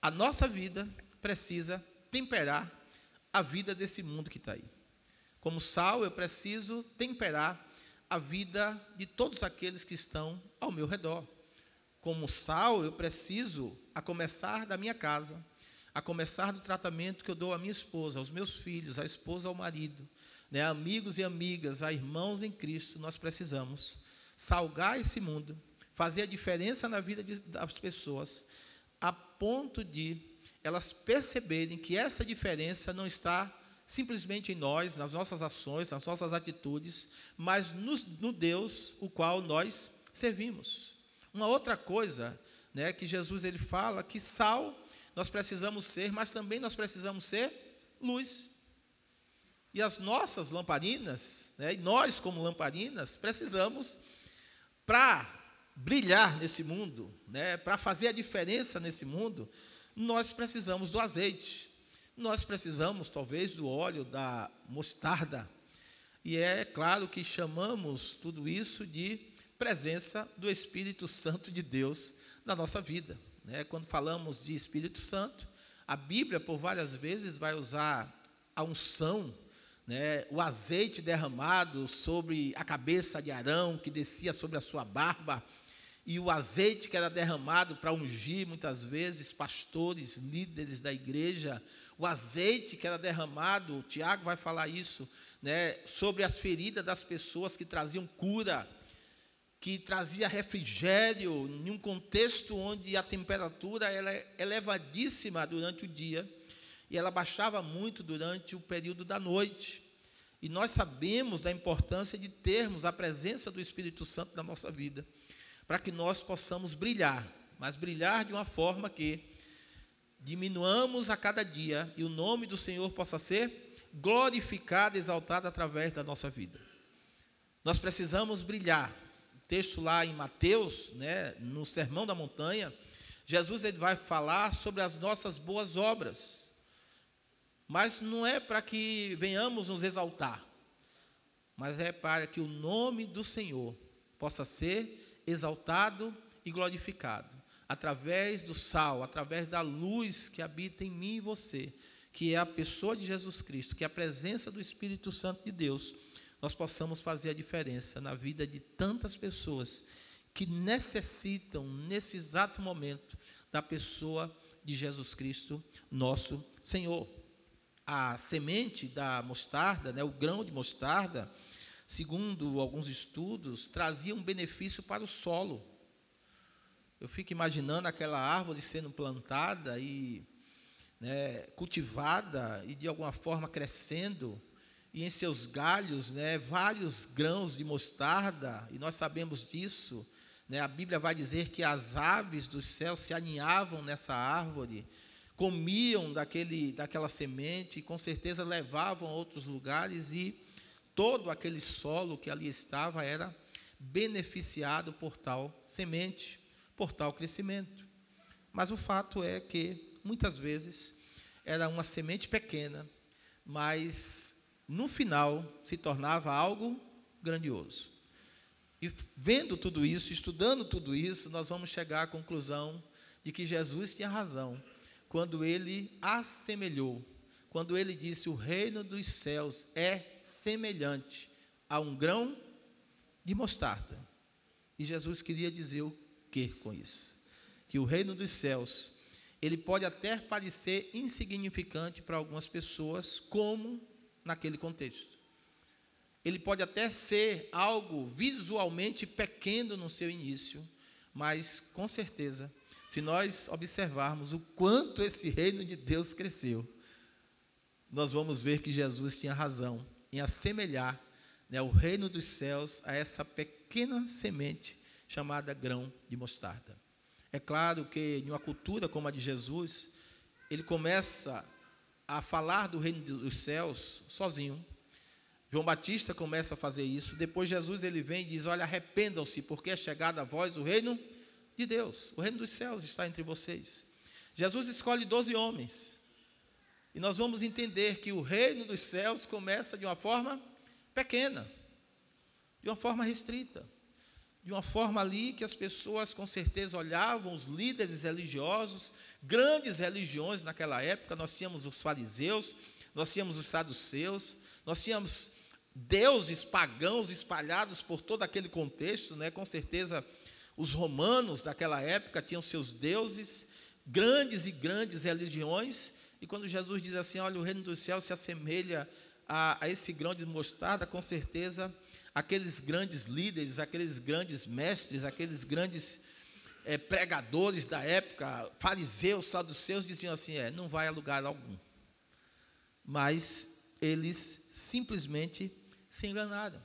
a nossa vida precisa temperar a vida desse mundo que está aí. Como sal, eu preciso temperar a vida de todos aqueles que estão ao meu redor. Como sal, eu preciso, a começar da minha casa, a começar do tratamento que eu dou à minha esposa, aos meus filhos, à esposa, ao marido, né, amigos e amigas, a irmãos em Cristo, nós precisamos salgar esse mundo, fazer a diferença na vida das pessoas, a ponto de elas perceberem que essa diferença não está simplesmente em nós, nas nossas ações, nas nossas atitudes, mas no Deus o qual nós servimos. Uma outra coisa, né, que Jesus ele fala, que sal nós precisamos ser, mas também nós precisamos ser luz. E as nossas lamparinas, né, e nós como lamparinas, precisamos, para brilhar nesse mundo, né, para fazer a diferença nesse mundo, nós precisamos do azeite. Nós precisamos, talvez, do óleo, da mostarda. E é claro que chamamos tudo isso de presença do Espírito Santo de Deus na nossa vida, né? Quando falamos de Espírito Santo, a Bíblia, por várias vezes, vai usar a unção, né? O azeite derramado sobre a cabeça de Arão, que descia sobre a sua barba, e o azeite que era derramado para ungir, muitas vezes, pastores, líderes da igreja, o azeite que era derramado, o Tiago vai falar isso, né, sobre as feridas das pessoas que traziam cura, que trazia refrigério, em um contexto onde a temperatura ela é elevadíssima durante o dia, e ela baixava muito durante o período da noite. E nós sabemos da importância de termos a presença do Espírito Santo na nossa vida, para que nós possamos brilhar, mas brilhar de uma forma que diminuamos a cada dia e o nome do Senhor possa ser glorificado, exaltado através da nossa vida. Nós precisamos brilhar. O texto lá em Mateus, né, no Sermão da Montanha, Jesus ele vai falar sobre as nossas boas obras, mas não é para que venhamos nos exaltar, mas é para que o nome do Senhor possa ser exaltado e glorificado, através do sal, através da luz que habita em mim e você, que é a pessoa de Jesus Cristo, que é a presença do Espírito Santo de Deus, nós possamos fazer a diferença na vida de tantas pessoas que necessitam, nesse exato momento, da pessoa de Jesus Cristo, nosso Senhor. A semente da mostarda, né, o grão de mostarda, segundo alguns estudos, trazia um benefício para o solo. Eu fico imaginando aquela árvore sendo plantada e, né, cultivada e de alguma forma crescendo, e em seus galhos, né, vários grãos de mostarda, e nós sabemos disso, né, a Bíblia vai dizer que as aves do céu se aninhavam nessa árvore, comiam daquela semente, e com certeza levavam a outros lugares, e todo aquele solo que ali estava era beneficiado por tal semente, por tal crescimento. Mas o fato é que, muitas vezes, era uma semente pequena, mas, no final, se tornava algo grandioso. E vendo tudo isso, estudando tudo isso, nós vamos chegar à conclusão de que Jesus tinha razão quando ele assemelhou, quando ele disse: o reino dos céus é semelhante a um grão de mostarda. E Jesus queria dizer o que com isso? Que o reino dos céus, ele pode até parecer insignificante para algumas pessoas, como naquele contexto. Ele pode até ser algo visualmente pequeno no seu início, mas, com certeza, se nós observarmos o quanto esse reino de Deus cresceu, nós vamos ver que Jesus tinha razão em assemelhar, né, o reino dos céus a essa pequena semente chamada grão de mostarda. É claro que, em uma cultura como a de Jesus, ele começa a falar do reino dos céus sozinho. João Batista começa a fazer isso. Depois Jesus ele vem e diz: olha, arrependam-se, porque é chegado a vós o reino de Deus. O reino dos céus está entre vocês. Jesus escolhe 12 homens. E nós vamos entender que o reino dos céus começa de uma forma pequena, de uma forma restrita, de uma forma ali que as pessoas com certeza olhavam, os líderes religiosos, grandes religiões naquela época. Nós tínhamos os fariseus, nós tínhamos os saduceus, nós tínhamos deuses pagãos espalhados por todo aquele contexto, né? Com certeza os romanos daquela época tinham seus deuses, grandes e grandes religiões. E quando Jesus diz assim: olha, o reino dos céus se assemelha a esse grão de mostarda, com certeza aqueles grandes líderes, aqueles grandes mestres, aqueles grandes pregadores da época, fariseus, saduceus, diziam assim: não vai a lugar algum. Mas eles simplesmente se enganaram,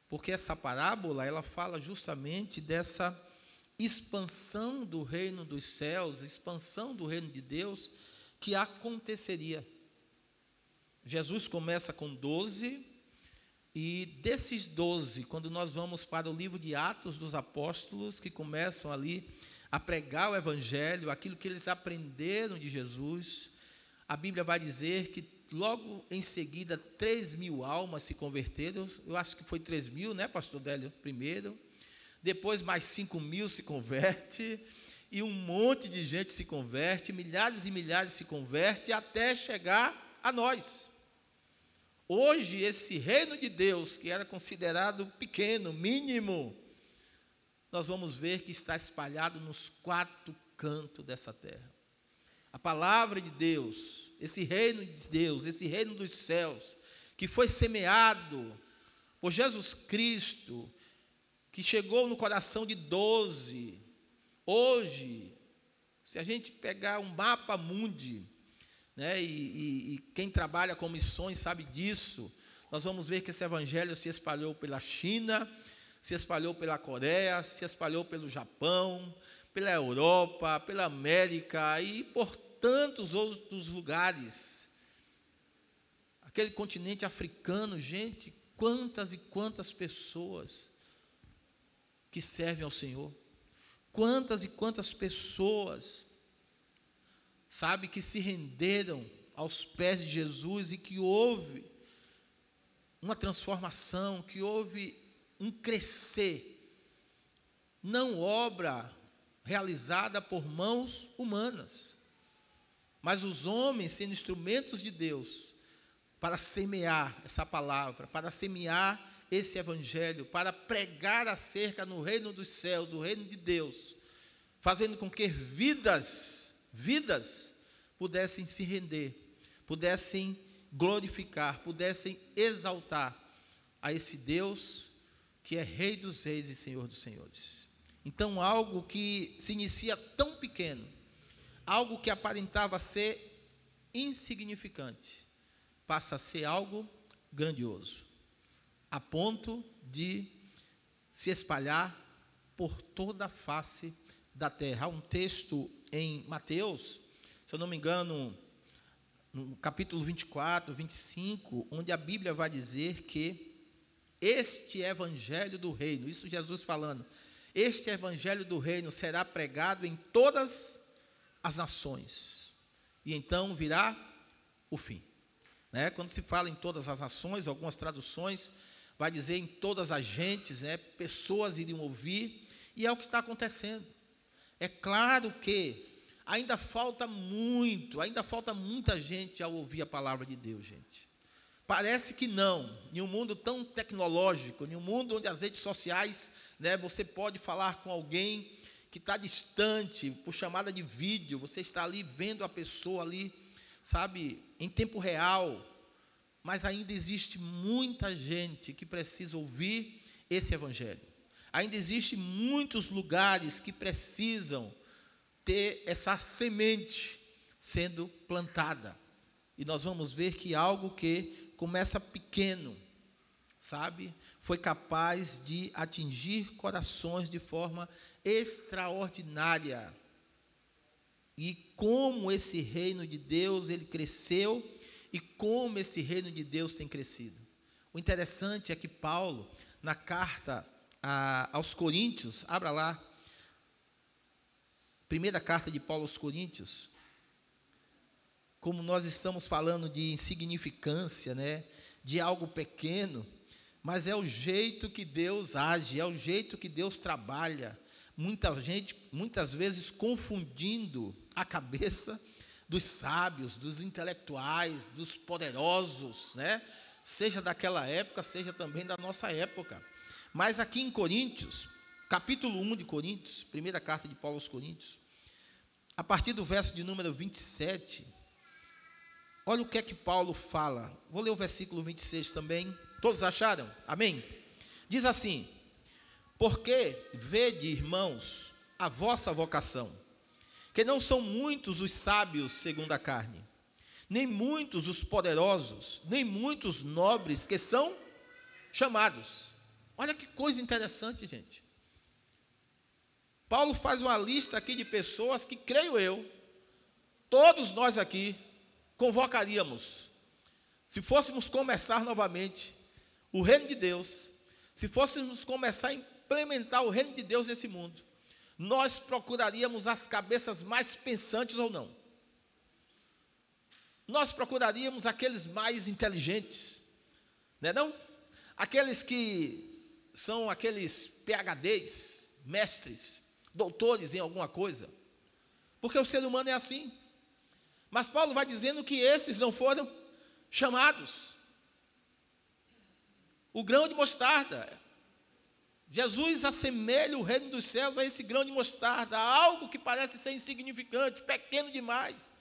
porque essa parábola, ela fala justamente dessa expansão do reino dos céus, expansão do reino de Deus, que aconteceria. Jesus começa com 12, e desses 12, quando nós vamos para o livro de Atos dos Apóstolos, que começam ali a pregar o Evangelho, aquilo que eles aprenderam de Jesus, a Bíblia vai dizer que logo em seguida 3.000 almas se converteram. Eu acho que foi 3.000, né, pastor Délio, primeiro. Depois mais 5.000 se converte, e um monte de gente se converte, milhares e milhares se converte, até chegar a nós. Hoje, esse reino de Deus, que era considerado pequeno, mínimo, nós vamos ver que está espalhado nos 4 cantos dessa terra. A palavra de Deus, esse reino de Deus, esse reino dos céus, que foi semeado por Jesus Cristo, que chegou no coração de 12, hoje, se a gente pegar um mapa mundi, né, e quem trabalha com missões sabe disso, nós vamos ver que esse evangelho se espalhou pela China, se espalhou pela Coreia, se espalhou pelo Japão, pela Europa, pela América e por tantos outros lugares. Aquele continente africano, gente, quantas e quantas pessoas que servem ao Senhor, quantas e quantas pessoas, sabe, que se renderam aos pés de Jesus, e que houve uma transformação, que houve um crescer, não obra realizada por mãos humanas, mas os homens sendo instrumentos de Deus para semear essa palavra, para semear esse evangelho, para pregar acerca no reino dos céus, do reino de Deus, fazendo com que vidas pudessem se render, pudessem glorificar, pudessem exaltar a esse Deus que é Rei dos Reis e Senhor dos Senhores. Então, algo que se inicia tão pequeno, algo que aparentava ser insignificante, passa a ser algo grandioso, a ponto de se espalhar por toda a face da terra. Há um texto em Mateus, se eu não me engano, no capítulo 24, 25, onde a Bíblia vai dizer que este evangelho do reino, isso Jesus falando, este evangelho do reino será pregado em todas as nações, e então virá o fim. Né? Quando se fala em todas as nações, algumas traduções vai dizer em todas as gentes, né? Pessoas iriam ouvir, e é o que está acontecendo. É claro que ainda falta muita gente a ouvir a palavra de Deus, gente. Parece que não, em um mundo tão tecnológico, em um mundo onde as redes sociais, né, você pode falar com alguém que está distante, por chamada de vídeo, você está ali vendo a pessoa ali, sabe, em tempo real, mas ainda existe muita gente que precisa ouvir esse evangelho. Ainda existe muitos lugares que precisam ter essa semente sendo plantada. E nós vamos ver que algo que começa pequeno, sabe, foi capaz de atingir corações de forma extraordinária. E como esse reino de Deus, ele cresceu, e como esse reino de Deus tem crescido. O interessante é que Paulo, na carta aos Coríntios, abra lá, primeira carta de Paulo aos Coríntios, como nós estamos falando de insignificância, né, de algo pequeno, mas é o jeito que Deus age, é o jeito que Deus trabalha. Muita gente, muitas vezes, confundindo a cabeça dos sábios, dos intelectuais, dos poderosos, né? Seja daquela época, seja também da nossa época. Mas aqui em Coríntios, capítulo 1 de Coríntios, primeira carta de Paulo aos Coríntios, a partir do verso de número 27, olha o que é que Paulo fala. Vou ler o versículo 26 também. Todos acharam? Amém? Diz assim: porque vede, irmãos, a vossa vocação, que não são muitos os sábios segundo a carne, nem muitos os poderosos, nem muitos nobres que são chamados. Olha que coisa interessante, gente. Paulo faz uma lista aqui de pessoas que, creio eu, todos nós aqui convocaríamos, se fôssemos começar novamente o reino de Deus, se fôssemos começar a implementar o reino de Deus nesse mundo, nós procuraríamos as cabeças mais pensantes ou não? Nós procuraríamos aqueles mais inteligentes, não é não? Aqueles que são aqueles PhDs, mestres, doutores em alguma coisa, porque o ser humano é assim. Mas Paulo vai dizendo que esses não foram chamados. O grão de mostarda, Jesus assemelha o reino dos céus a esse grão de mostarda, algo que parece ser insignificante, pequeno demais,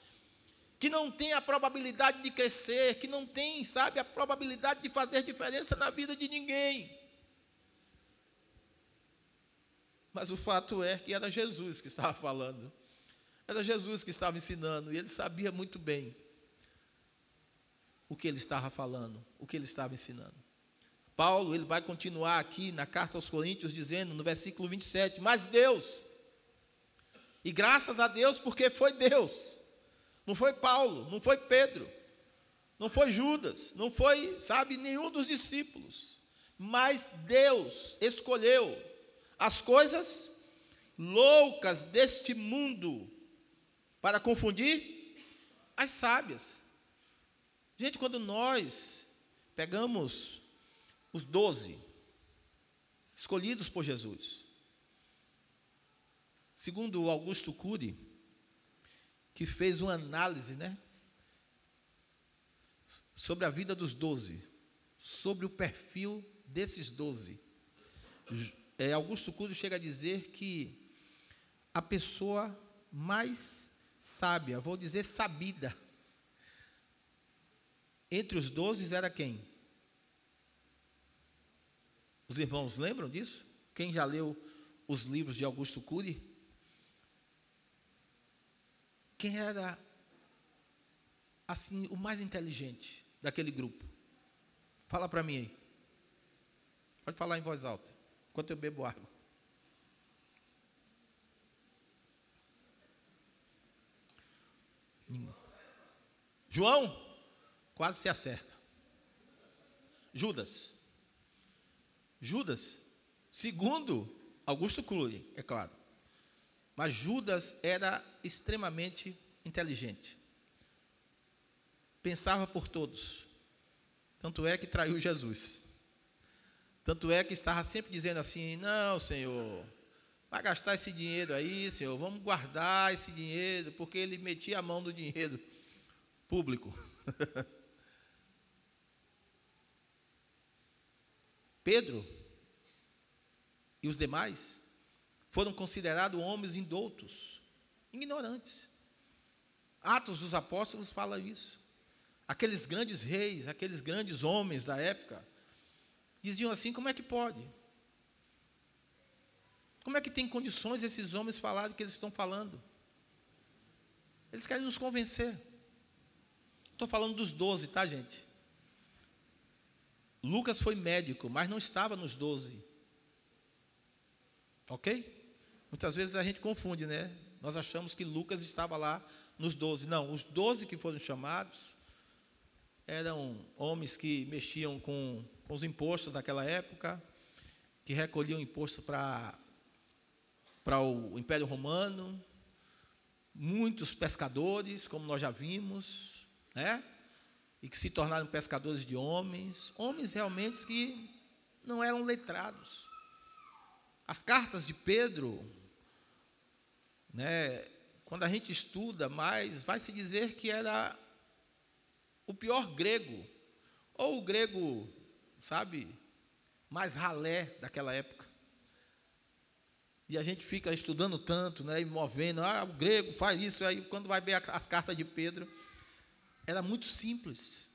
que não tem a probabilidade de crescer, que não tem, sabe, a probabilidade de fazer diferença na vida de ninguém. Mas o fato é que era Jesus que estava falando, era Jesus que estava ensinando, e ele sabia muito bem o que ele estava falando, o que ele estava ensinando. Paulo, ele vai continuar aqui na carta aos Coríntios, dizendo no versículo 27, mas Deus, e graças a Deus, porque foi Deus, não foi Paulo, não foi Pedro, não foi Judas, não foi, sabe, nenhum dos discípulos, mas Deus escolheu as coisas loucas deste mundo para confundir as sábias. Gente, quando nós pegamos os 12 escolhidos por Jesus, segundo o Augusto Cury, que fez uma análise, né, sobre a vida dos 12, sobre o perfil desses 12, Augusto Cury chega a dizer que a pessoa mais sábia, vou dizer sabida, entre os 12 era quem? Os irmãos lembram disso? Quem já leu os livros de Augusto Cury? Quem era, assim, o mais inteligente daquele grupo? Fala para mim aí. Pode falar em voz alta, enquanto eu bebo água. João? Quase se acerta. Judas. Judas, segundo Augusto Cury, é claro. Mas Judas era extremamente inteligente. Pensava por todos. Tanto é que traiu Jesus. Tanto é que estava sempre dizendo assim: não, Senhor, vai gastar esse dinheiro aí, Senhor, vamos guardar esse dinheiro, porque ele metia a mão no dinheiro público. Pedro e os demais foram considerados homens indoutos, ignorantes. Atos dos Apóstolos fala isso. Aqueles grandes reis, aqueles grandes homens da época, diziam assim: como é que pode? Como é que tem condições esses homens falarem o que eles estão falando? Eles querem nos convencer. Estou falando dos 12, tá, gente? Lucas foi médico, mas não estava nos 12. Ok? Muitas vezes a gente confunde, né? Nós achamos que Lucas estava lá nos 12. Não, os 12 que foram chamados eram homens que mexiam com os impostos daquela época, que recolhiam imposto para o Império Romano, muitos pescadores, como nós já vimos, né? E que se tornaram pescadores de homens realmente que não eram letrados. As cartas de Pedro, né, quando a gente estuda mais, vai se dizer que era o pior grego, ou o grego, sabe, mais ralé daquela época. E a gente fica estudando tanto, né, e movendo, o grego faz isso, aí quando vai ver as cartas de Pedro, era muito simples.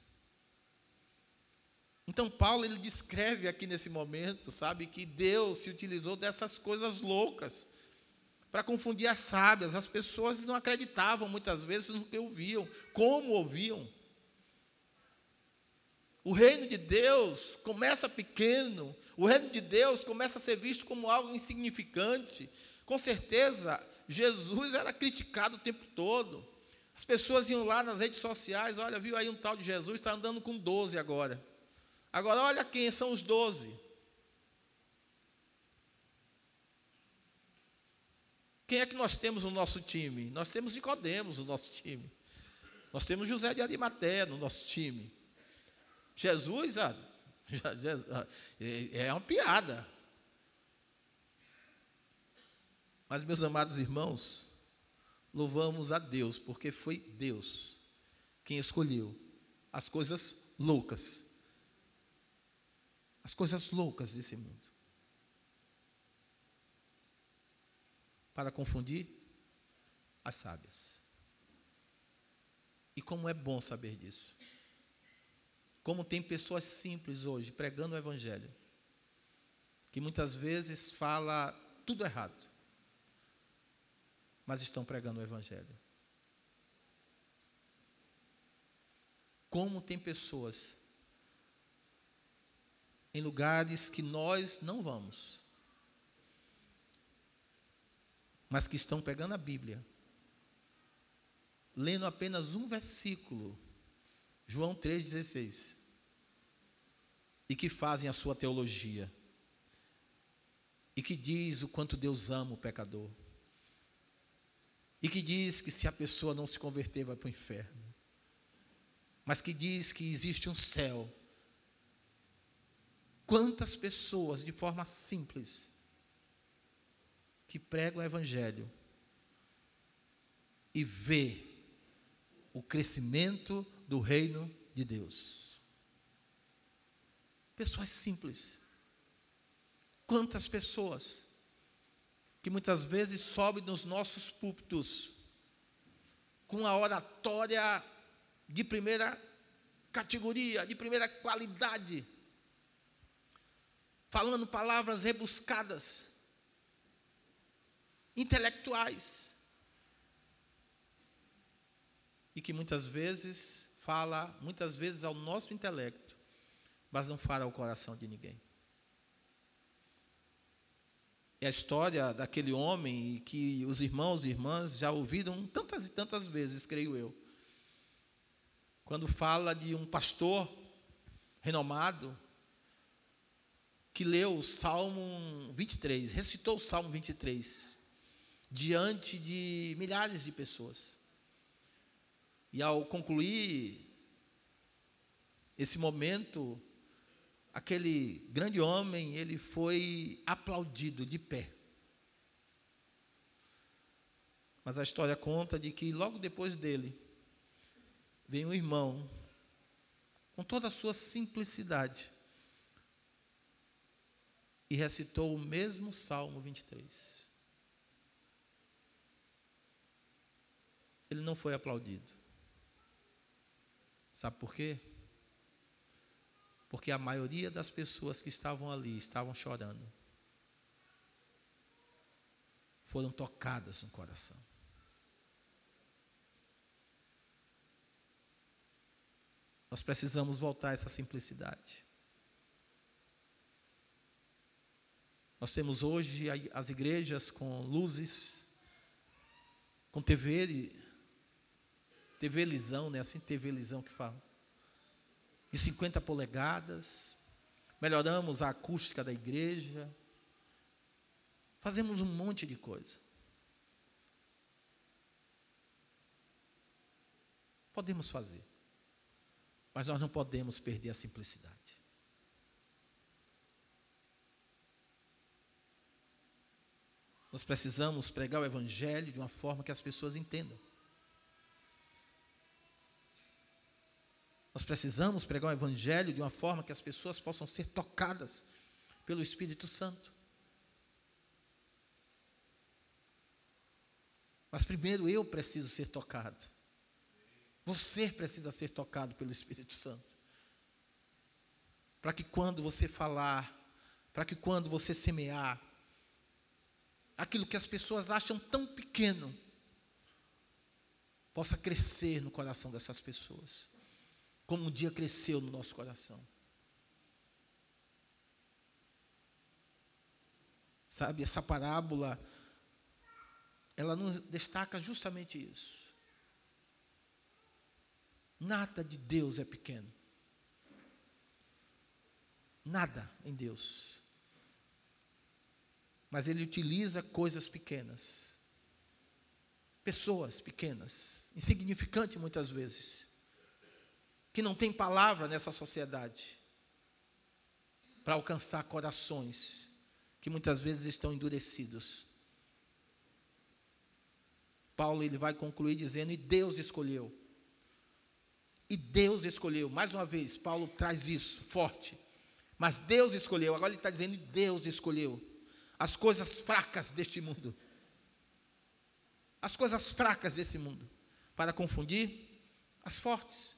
Então Paulo, ele descreve aqui nesse momento, sabe, que Deus se utilizou dessas coisas loucas para confundir as sábias. As pessoas não acreditavam muitas vezes no que ouviam, como ouviam. O reino de Deus começa pequeno, o reino de Deus começa a ser visto como algo insignificante. Com certeza, Jesus era criticado o tempo todo. As pessoas iam lá nas redes sociais: olha, viu aí um tal de Jesus, está andando com 12 agora. Agora, olha quem são os 12. Quem é que nós temos no nosso time? Nós temos Nicodemos no nosso time. Nós temos José de Arimateia no nosso time. Jesus, é uma piada. Mas, meus amados irmãos, louvamos a Deus, porque foi Deus quem escolheu as coisas loucas. As coisas loucas desse mundo. Para confundir as sábias. E como é bom saber disso. Como tem pessoas simples hoje pregando o Evangelho, que muitas vezes fala tudo errado, mas estão pregando o Evangelho. Como tem pessoas em lugares que nós não vamos, mas que estão pegando a Bíblia, lendo apenas um versículo, João 3,16, e que fazem a sua teologia, e que diz o quanto Deus ama o pecador, e que diz que se a pessoa não se converter vai para o inferno, mas que diz que existe um céu. Quantas pessoas, de forma simples, que pregam o Evangelho e vê o crescimento do reino de Deus. Pessoas simples. Quantas pessoas que muitas vezes sobem nos nossos púlpitos com uma oratória de primeira categoria, de primeira qualidade, falando palavras rebuscadas, intelectuais, e que muitas vezes fala, muitas vezes ao nosso intelecto, mas não fala ao coração de ninguém. É a história daquele homem que os irmãos e irmãs já ouviram tantas e tantas vezes, creio eu, quando fala de um pastor renomado que leu o Salmo 23, recitou o Salmo 23 diante de milhares de pessoas. E ao concluir esse momento, aquele grande homem, ele foi aplaudido de pé. Mas a história conta de que logo depois dele, veio um irmão, com toda a sua simplicidade, e recitou o mesmo Salmo 23. Ele não foi aplaudido. Sabe por quê? Porque a maioria das pessoas que estavam ali estavam chorando. Foram tocadas no coração. Nós precisamos voltar a essa simplicidade. Nós temos hoje as igrejas com luzes, com TV-lisão, né? Assim, TV-lisão que fala. De 50 polegadas. Melhoramos a acústica da igreja. Fazemos um monte de coisa. Podemos fazer. Mas nós não podemos perder a simplicidade. Nós precisamos pregar o Evangelho de uma forma que as pessoas entendam. Nós precisamos pregar o Evangelho de uma forma que as pessoas possam ser tocadas pelo Espírito Santo. Mas primeiro eu preciso ser tocado. Você precisa ser tocado pelo Espírito Santo. Para que quando você falar, para que quando você semear, aquilo que as pessoas acham tão pequeno, possa crescer no coração dessas pessoas, como um dia cresceu no nosso coração. Sabe, essa parábola, ela nos destaca justamente isso. Nada de Deus é pequeno. Nada em Deus. Mas Ele utiliza coisas pequenas. Pessoas pequenas, insignificantes muitas vezes, que não tem palavra nessa sociedade, para alcançar corações que muitas vezes estão endurecidos. Paulo, ele vai concluir dizendo, e Deus escolheu. E Deus escolheu, mais uma vez, Paulo traz isso, forte. Mas Deus escolheu, agora ele está dizendo, e Deus escolheu as coisas fracas deste mundo. As coisas fracas desse mundo, para confundir as fortes.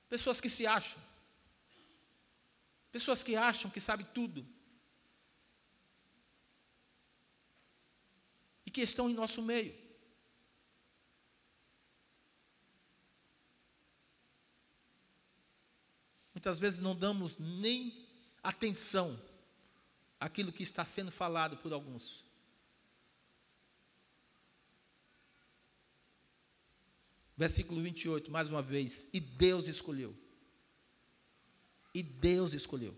Pessoas que se acham. Pessoas que acham que sabem tudo. E que estão em nosso meio. Muitas vezes não damos nem atenção àquilo que está sendo falado por alguns. Versículo 28, mais uma vez. E Deus escolheu. E Deus escolheu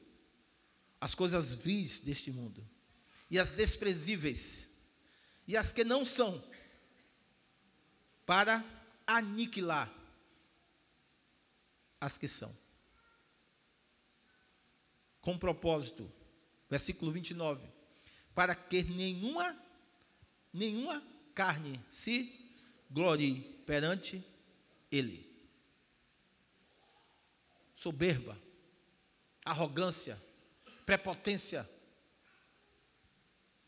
as coisas vis deste mundo, e as desprezíveis, e as que não são, para aniquilar as que são. Com propósito, versículo 29, para que nenhuma carne se glorie perante Ele. Soberba, arrogância, prepotência,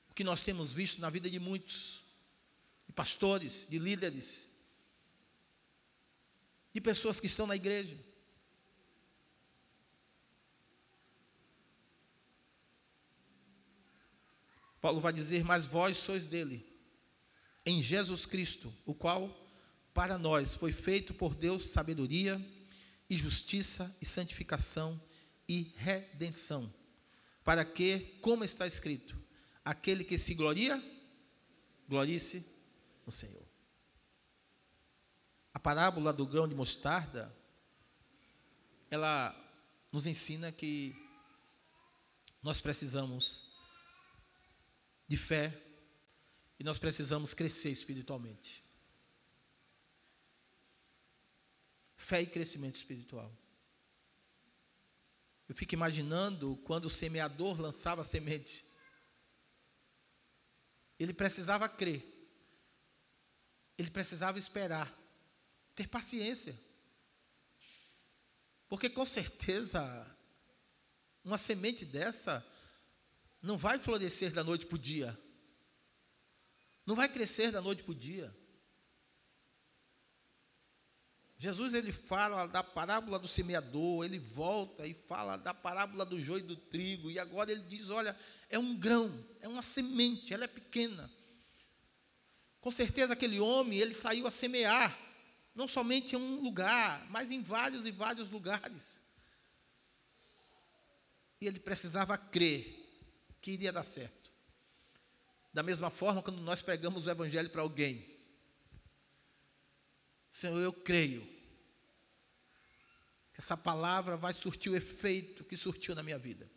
o que nós temos visto na vida de muitos, de pastores, de líderes, de pessoas que estão na igreja. Paulo vai dizer, mas vós sois dele, em Jesus Cristo, o qual para nós foi feito por Deus sabedoria e justiça e santificação e redenção, para que, como está escrito, aquele que se gloria, glorie-se no Senhor. A parábola do grão de mostarda, ela nos ensina que nós precisamos de fé e nós precisamos crescer espiritualmente. Fé e crescimento espiritual. Eu fico imaginando quando o semeador lançava a semente. Ele precisava crer. Ele precisava esperar. Ter paciência. Porque com certeza, uma semente dessa não vai florescer da noite para o dia. Não vai crescer da noite para o dia. Jesus, ele fala da parábola do semeador, ele volta e fala da parábola do joio e do trigo, e agora ele diz, olha, é um grão, é uma semente, ela é pequena. Com certeza aquele homem, ele saiu a semear, não somente em um lugar, mas em vários e vários lugares. E ele precisava crer que iria dar certo. Da mesma forma, quando nós pregamos o evangelho para alguém, Senhor, eu creio que essa palavra vai surtir o efeito que surtiu na minha vida.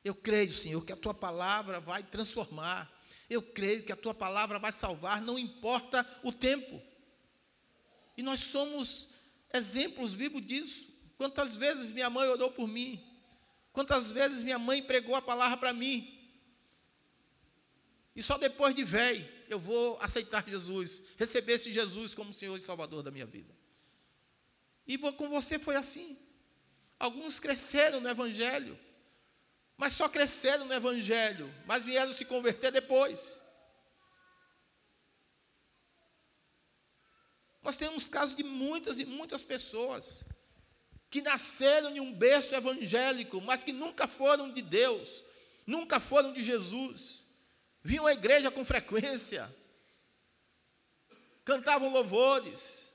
Eu creio, Senhor, que a tua palavra vai transformar. Eu creio que a tua palavra vai salvar, não importa o tempo. E nós somos exemplos vivos disso. Quantas vezes minha mãe orou por mim? Quantas vezes minha mãe pregou a palavra para mim? E só depois de velho eu vou aceitar Jesus, receber esse Jesus como Senhor e Salvador da minha vida. E com você foi assim. Alguns cresceram no Evangelho, mas só cresceram no Evangelho, mas vieram se converter depois. Nós temos casos de muitas e muitas pessoas que nasceram em um berço evangélico, mas que nunca foram de Deus, nunca foram de Jesus. Vinham à igreja com frequência, cantavam louvores,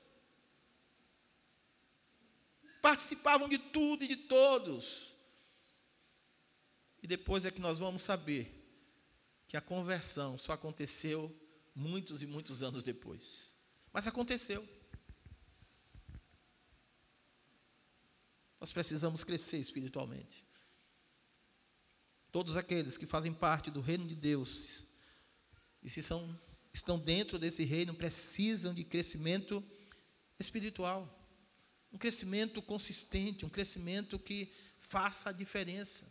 participavam de tudo e de todos. E depois é que nós vamos saber que a conversão só aconteceu muitos e muitos anos depois. Mas aconteceu. Nós precisamos crescer espiritualmente. Todos aqueles que fazem parte do reino de Deus e se estão dentro desse reino precisam de crescimento espiritual. Um crescimento consistente, um crescimento que faça a diferença.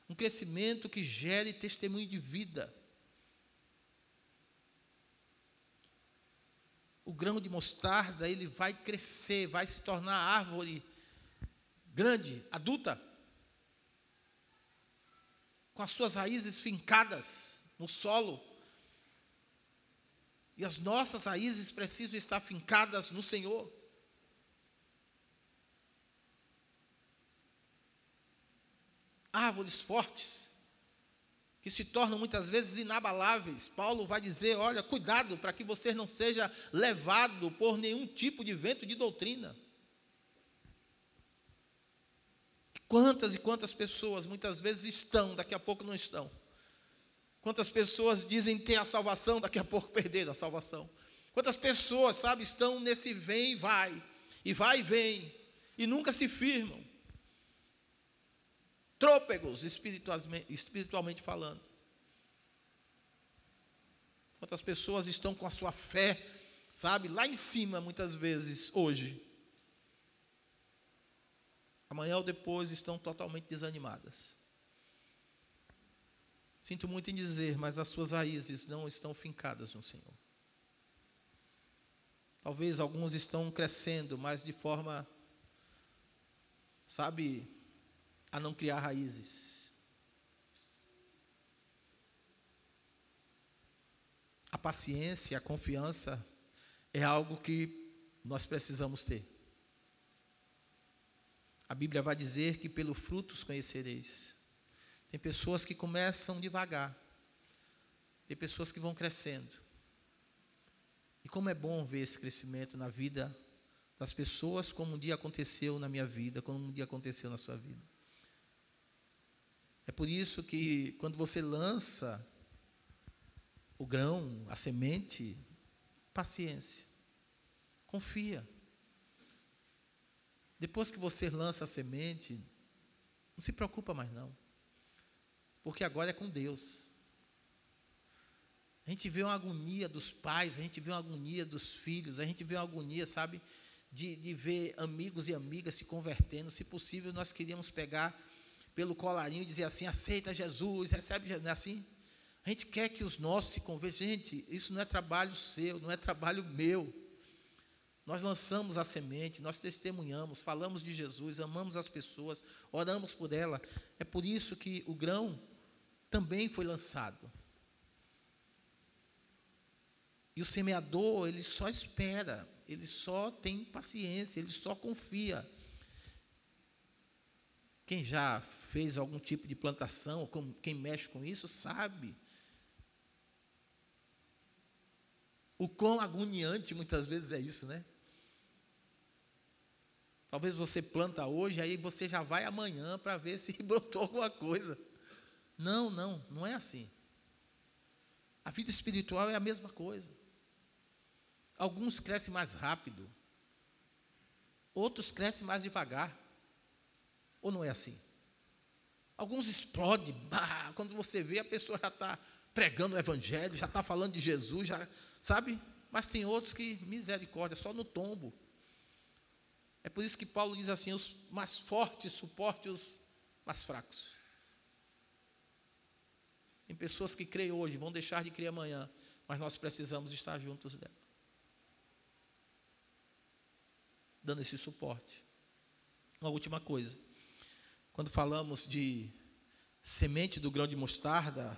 Um crescimento que gere testemunho de vida. O grão de mostarda, ele vai crescer, vai se tornar árvore grande, adulta, com as suas raízes fincadas no solo. E as nossas raízes precisam estar fincadas no Senhor. Árvores fortes, que se tornam muitas vezes inabaláveis. Paulo vai dizer, olha, cuidado para que você não seja levado por nenhum tipo de vento de doutrina. Quantas e quantas pessoas muitas vezes estão, daqui a pouco não estão. Quantas pessoas dizem ter a salvação, daqui a pouco perderam a salvação. Quantas pessoas, sabe, estão nesse vem e vai e vem, e nunca se firmam. Trôpegos, espiritualmente falando. Quantas pessoas estão com a sua fé, sabe, lá em cima, muitas vezes, hoje. Amanhã ou depois estão totalmente desanimadas. Sinto muito em dizer, mas as suas raízes não estão fincadas no Senhor. Talvez alguns estão crescendo, mas de forma, sabe, a não criar raízes. A paciência, a confiança é algo que nós precisamos ter. A Bíblia vai dizer que pelos frutos conhecereis. Tem pessoas que começam devagar. Tem pessoas que vão crescendo. E como é bom ver esse crescimento na vida das pessoas, como um dia aconteceu na minha vida, como um dia aconteceu na sua vida. É por isso que quando você lança o grão, a semente, paciência, confia. Depois que você lança a semente, não se preocupa mais não, porque agora é com Deus. A gente vê uma agonia dos pais, a gente vê uma agonia dos filhos, a gente vê uma agonia, sabe, de ver amigos e amigas se convertendo. Se possível, nós queríamos pegar pelo colarinho e dizer assim, aceita Jesus, recebe Jesus, não é assim? A gente quer que os nossos se convertam. Gente, isso não é trabalho seu, não é trabalho meu. Nós lançamos a semente, nós testemunhamos, falamos de Jesus, amamos as pessoas, oramos por ela. É por isso que o grão também foi lançado. E o semeador, ele só espera, ele só tem paciência, ele só confia. Quem já fez algum tipo de plantação, quem mexe com isso, sabe o quão agoniante muitas vezes é isso, né? Talvez você planta hoje, aí você já vai amanhã para ver se brotou alguma coisa. Não é assim. A vida espiritual é a mesma coisa. Alguns crescem mais rápido, outros crescem mais devagar. Ou não é assim? Alguns explodem, quando você vê, a pessoa já está pregando o evangelho, já está falando de Jesus, já, sabe? Mas tem outros que, misericórdia, só no tombo. É por isso que Paulo diz assim, os mais fortes suportem os mais fracos. Tem pessoas que creem hoje, vão deixar de crer amanhã, mas nós precisamos estar juntos dela, dando esse suporte. Uma última coisa, quando falamos de semente do grão de mostarda,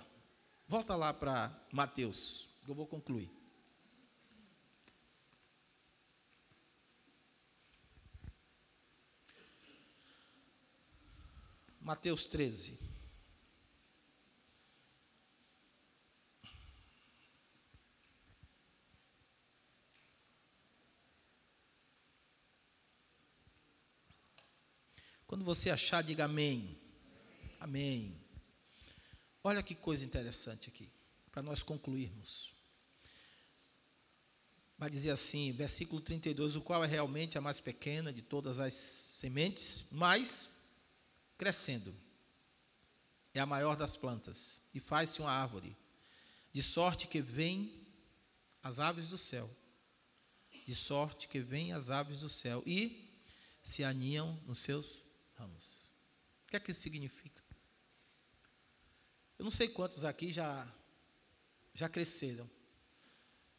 volta lá para Mateus, que eu vou concluir. Mateus 13. Quando você achar, diga amém. Amém. Olha que coisa interessante aqui, para nós concluirmos. Vai dizer assim, versículo 32, o qual é realmente a mais pequena de todas as sementes, mas, crescendo, é a maior das plantas, e faz-se uma árvore, de sorte que vêm as aves do céu, e se aninham nos seus ramos. O que é que isso significa? Eu não sei quantos aqui já cresceram.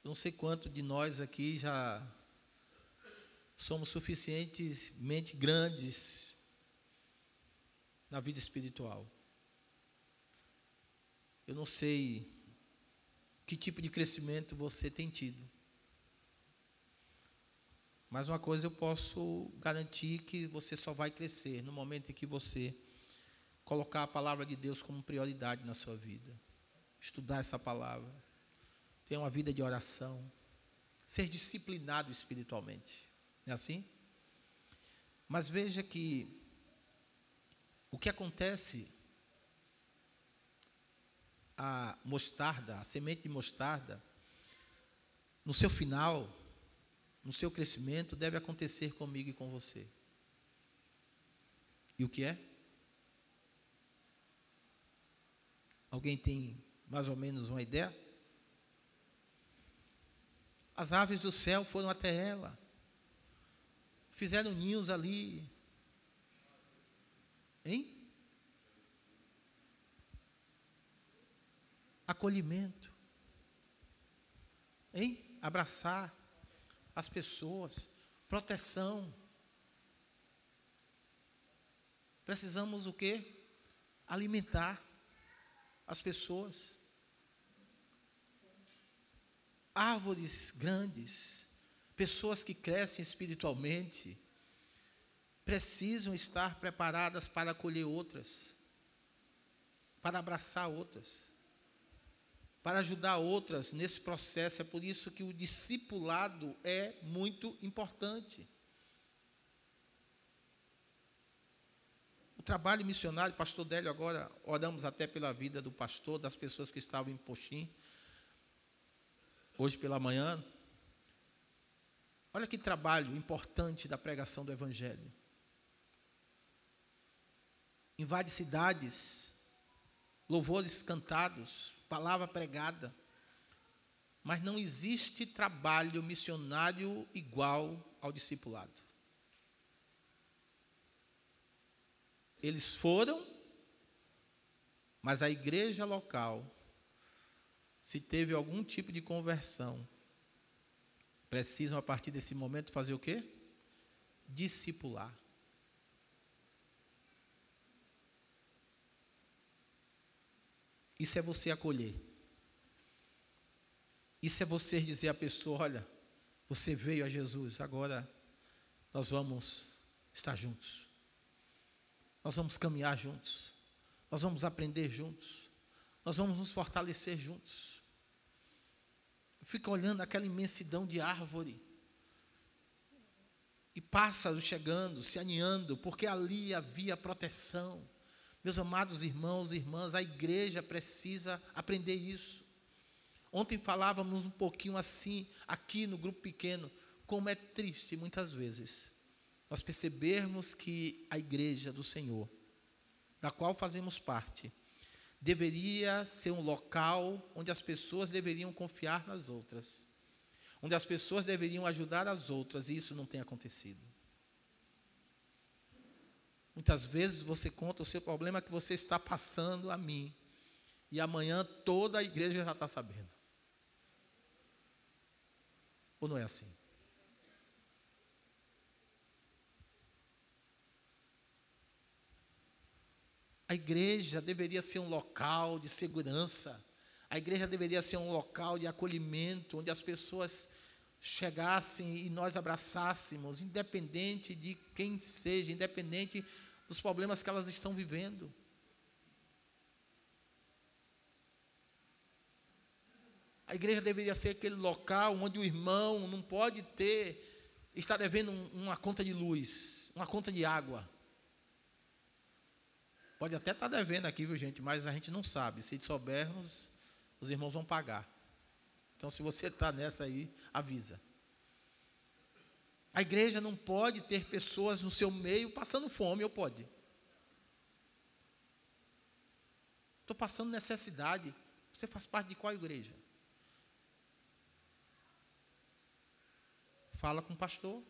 Eu não sei quantos de nós aqui já somos suficientemente grandes na vida espiritual. Eu não sei que tipo de crescimento você tem tido. Mas uma coisa eu posso garantir, que você só vai crescer no momento em que você colocar a palavra de Deus como prioridade na sua vida. Estudar essa palavra. Ter uma vida de oração. Ser disciplinado espiritualmente. Não é assim? Mas veja que o que acontece, a mostarda, a semente de mostarda, no seu final, no seu crescimento, deve acontecer comigo e com você. E o que é? Alguém tem mais ou menos uma ideia? As aves do céu foram até ela, fizeram ninhos ali, hein? Acolhimento, hein? Abraçar as pessoas, proteção. Precisamos o quê? Alimentar as pessoas. Árvores grandes, pessoas que crescem espiritualmente, precisam estar preparadas para acolher outras, para abraçar outras, para ajudar outras nesse processo. É por isso que o discipulado é muito importante. O trabalho missionário, pastor Délio, agora oramos até pela vida do pastor, das pessoas que estavam em Poxim, hoje pela manhã. Olha que trabalho importante da pregação do Evangelho. Invade cidades, louvores cantados, palavra pregada, mas não existe trabalho missionário igual ao discipulado. Eles foram Mas a igreja local, se teve algum tipo de conversão, precisam, a partir desse momento, fazer o quê? Discipular. Isso é você acolher. Isso é você dizer à pessoa, olha, você veio a Jesus, agora nós vamos estar juntos. Nós vamos caminhar juntos. Nós vamos aprender juntos. Nós vamos nos fortalecer juntos. Fica olhando aquela imensidão de árvore. E pássaros chegando, se aninhando, porque ali havia proteção. Meus amados irmãos e irmãs, a igreja precisa aprender isso. Ontem falávamos um pouquinho assim, aqui no grupo pequeno, como é triste muitas vezes nós percebermos que a igreja do Senhor, da qual fazemos parte, deveria ser um local onde as pessoas deveriam confiar nas outras, onde as pessoas deveriam ajudar as outras, e isso não tem acontecido. Muitas vezes você conta o seu problema que você está passando a mim, e amanhã toda a igreja já está sabendo. Ou não é assim? A igreja deveria ser um local de segurança. A igreja deveria ser um local de acolhimento, onde as pessoas chegassem e nós abraçássemos, independente de quem seja, independente dos problemas que elas estão vivendo. A igreja deveria ser aquele local onde o irmão não pode estar devendo uma conta de luz, uma conta de água. Pode até estar devendo aqui, viu, gente, mas a gente não sabe. Se soubermos, os irmãos vão pagar. Então, se você está nessa aí, avisa. A igreja não pode ter pessoas no seu meio passando fome, ou pode? Estou passando necessidade. Você faz parte de qual igreja? Fala com o pastor.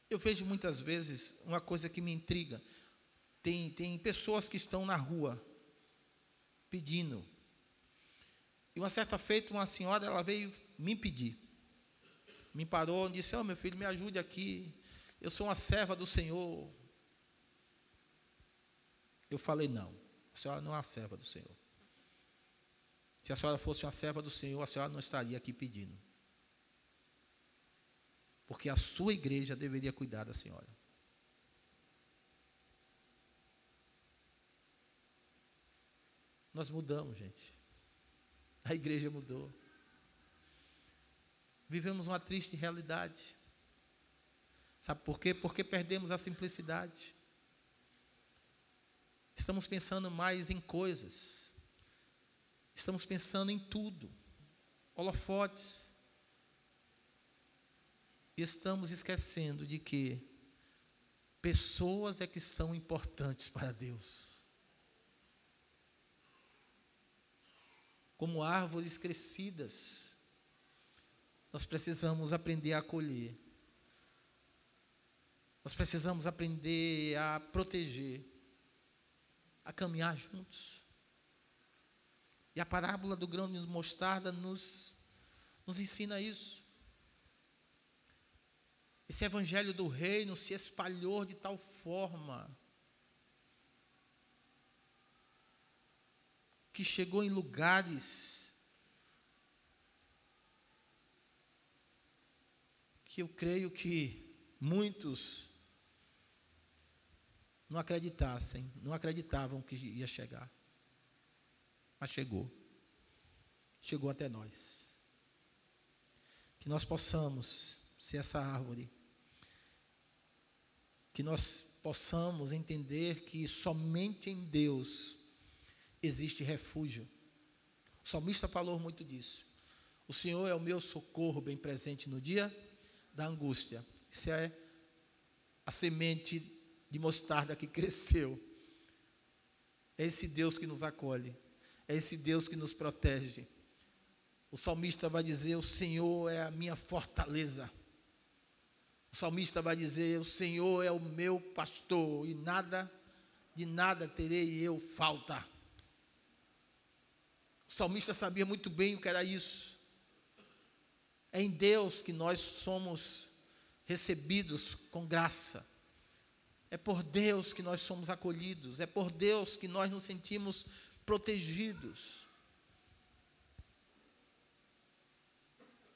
Eu vejo muitas vezes uma coisa que me intriga. Tem pessoas que estão na rua pedindo. E uma certa feita, uma senhora, ela veio me pedir. Me parou e disse, meu filho, me ajude aqui. Eu sou uma serva do Senhor. Eu falei, não, a senhora não é uma serva do Senhor. Se a senhora fosse uma serva do Senhor, a senhora não estaria aqui pedindo. Porque a sua igreja deveria cuidar da senhora. Nós mudamos, gente. A igreja mudou. Vivemos uma triste realidade. Sabe por quê? Porque perdemos a simplicidade. Estamos pensando mais em coisas. Estamos pensando em tudo. Holofotes. E estamos esquecendo de que pessoas é que são importantes para Deus. Como árvores crescidas, nós precisamos aprender a acolher. Nós precisamos aprender a proteger, a caminhar juntos. E a parábola do grão de mostarda nos ensina isso. Esse evangelho do reino se espalhou de tal forma que chegou em lugares que eu creio que muitos não acreditavam que ia chegar. Mas chegou. Chegou até nós. Que nós possamos ser essa árvore. Que nós possamos entender que somente em Deus existe refúgio. O salmista falou muito disso. O Senhor é o meu socorro bem presente no dia da angústia. Isso é a semente de mostarda que cresceu. É esse Deus que nos acolhe. É esse Deus que nos protege. O salmista vai dizer, o Senhor é a minha fortaleza. O salmista vai dizer, o Senhor é o meu pastor e nada de nada terei eu falta. O salmista sabia muito bem o que era isso. É em Deus que nós somos recebidos com graça. É por Deus que nós somos acolhidos. É por Deus que nós nos sentimos protegidos.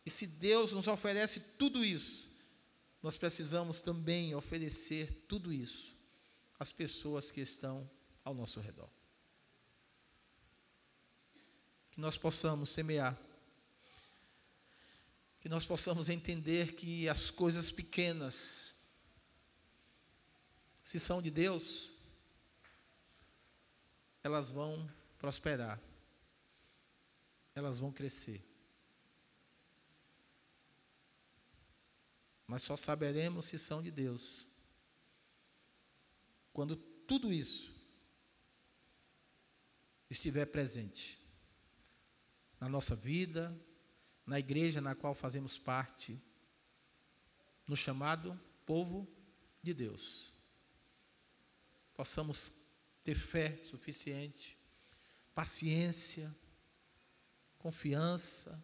E se Deus nos oferece tudo isso, nós precisamos também oferecer tudo isso às pessoas que estão ao nosso redor. Que nós possamos semear. Que nós possamos entender que as coisas pequenas, se são de Deus, elas vão prosperar. Elas vão crescer. Mas só saberemos se são de Deus quando tudo isso estiver presente na nossa vida, na igreja na qual fazemos parte, no chamado povo de Deus. Possamos ter fé suficiente, paciência, confiança,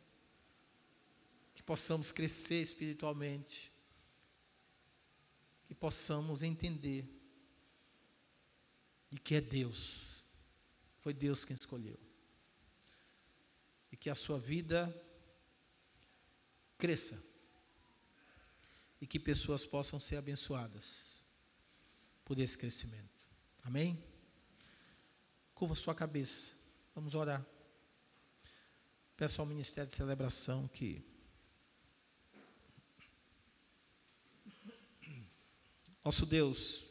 que possamos crescer espiritualmente, que possamos entender de que é Deus, foi Deus quem escolheu, e que a sua vida cresça, e que pessoas possam ser abençoadas por esse crescimento. Amém? Curva sua cabeça, vamos orar. Peço ao Ministério de Celebração que nosso Deus,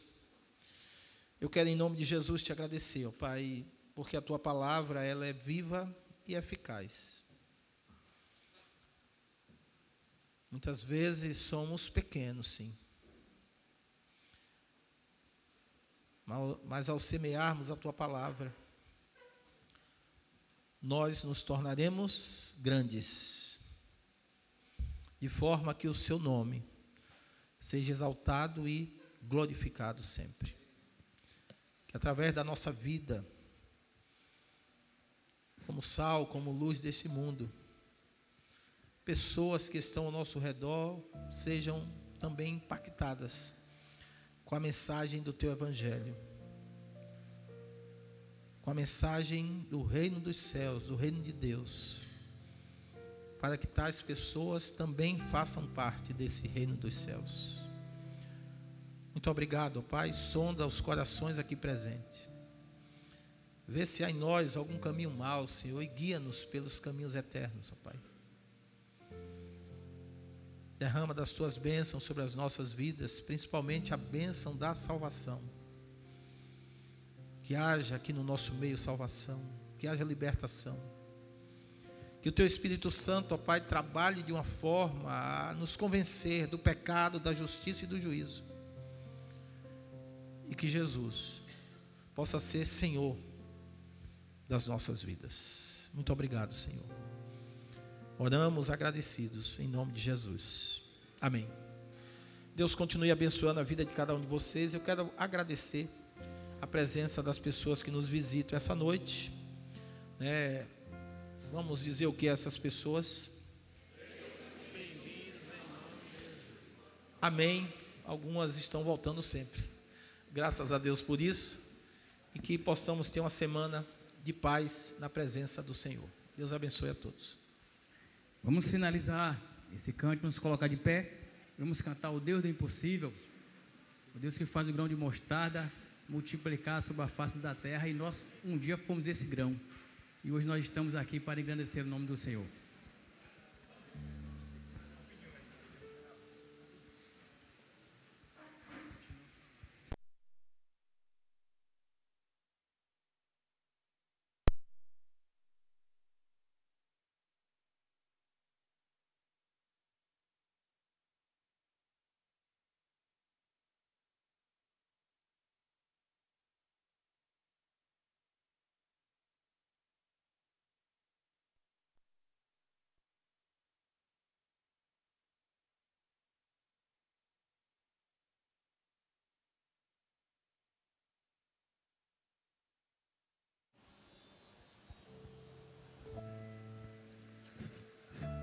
eu quero em nome de Jesus te agradecer, ó Pai, porque a tua palavra ela é viva e eficaz. Muitas vezes somos pequenos, sim. Mas ao semearmos a tua palavra, nós nos tornaremos grandes, de forma que o seu nome seja exaltado e glorificado sempre. Que através da nossa vida, como sal, como luz desse mundo, pessoas que estão ao nosso redor sejam também impactadas com a mensagem do teu evangelho, com a mensagem do reino dos céus, do reino de Deus, para que tais pessoas também façam parte desse reino dos céus. Muito obrigado, ó Pai. Sonda os corações aqui presentes. Vê se há em nós algum caminho mau, Senhor, e guia-nos pelos caminhos eternos, ó Pai. Derrama das tuas bênçãos sobre as nossas vidas, principalmente a bênção da salvação. Que haja aqui no nosso meio salvação, que haja libertação. Que o teu Espírito Santo, ó Pai, trabalhe de uma forma a nos convencer do pecado, da justiça e do juízo. E que Jesus possa ser Senhor das nossas vidas. Muito obrigado, Senhor. Oramos agradecidos em nome de Jesus. Amém. Deus continue abençoando a vida de cada um de vocês. Eu quero agradecer a presença das pessoas que nos visitam essa noite. Vamos dizer o que é essas pessoas? Amém. Algumas estão voltando sempre. Graças a Deus por isso. E que possamos ter uma semana de paz na presença do Senhor. Deus abençoe a todos. Vamos finalizar esse cântico, nos colocar de pé. Vamos cantar o Deus do impossível, o Deus que faz o grão de mostarda multiplicar sobre a face da terra. E nós um dia fomos esse grão, e hoje nós estamos aqui para engrandecer o nome do Senhor.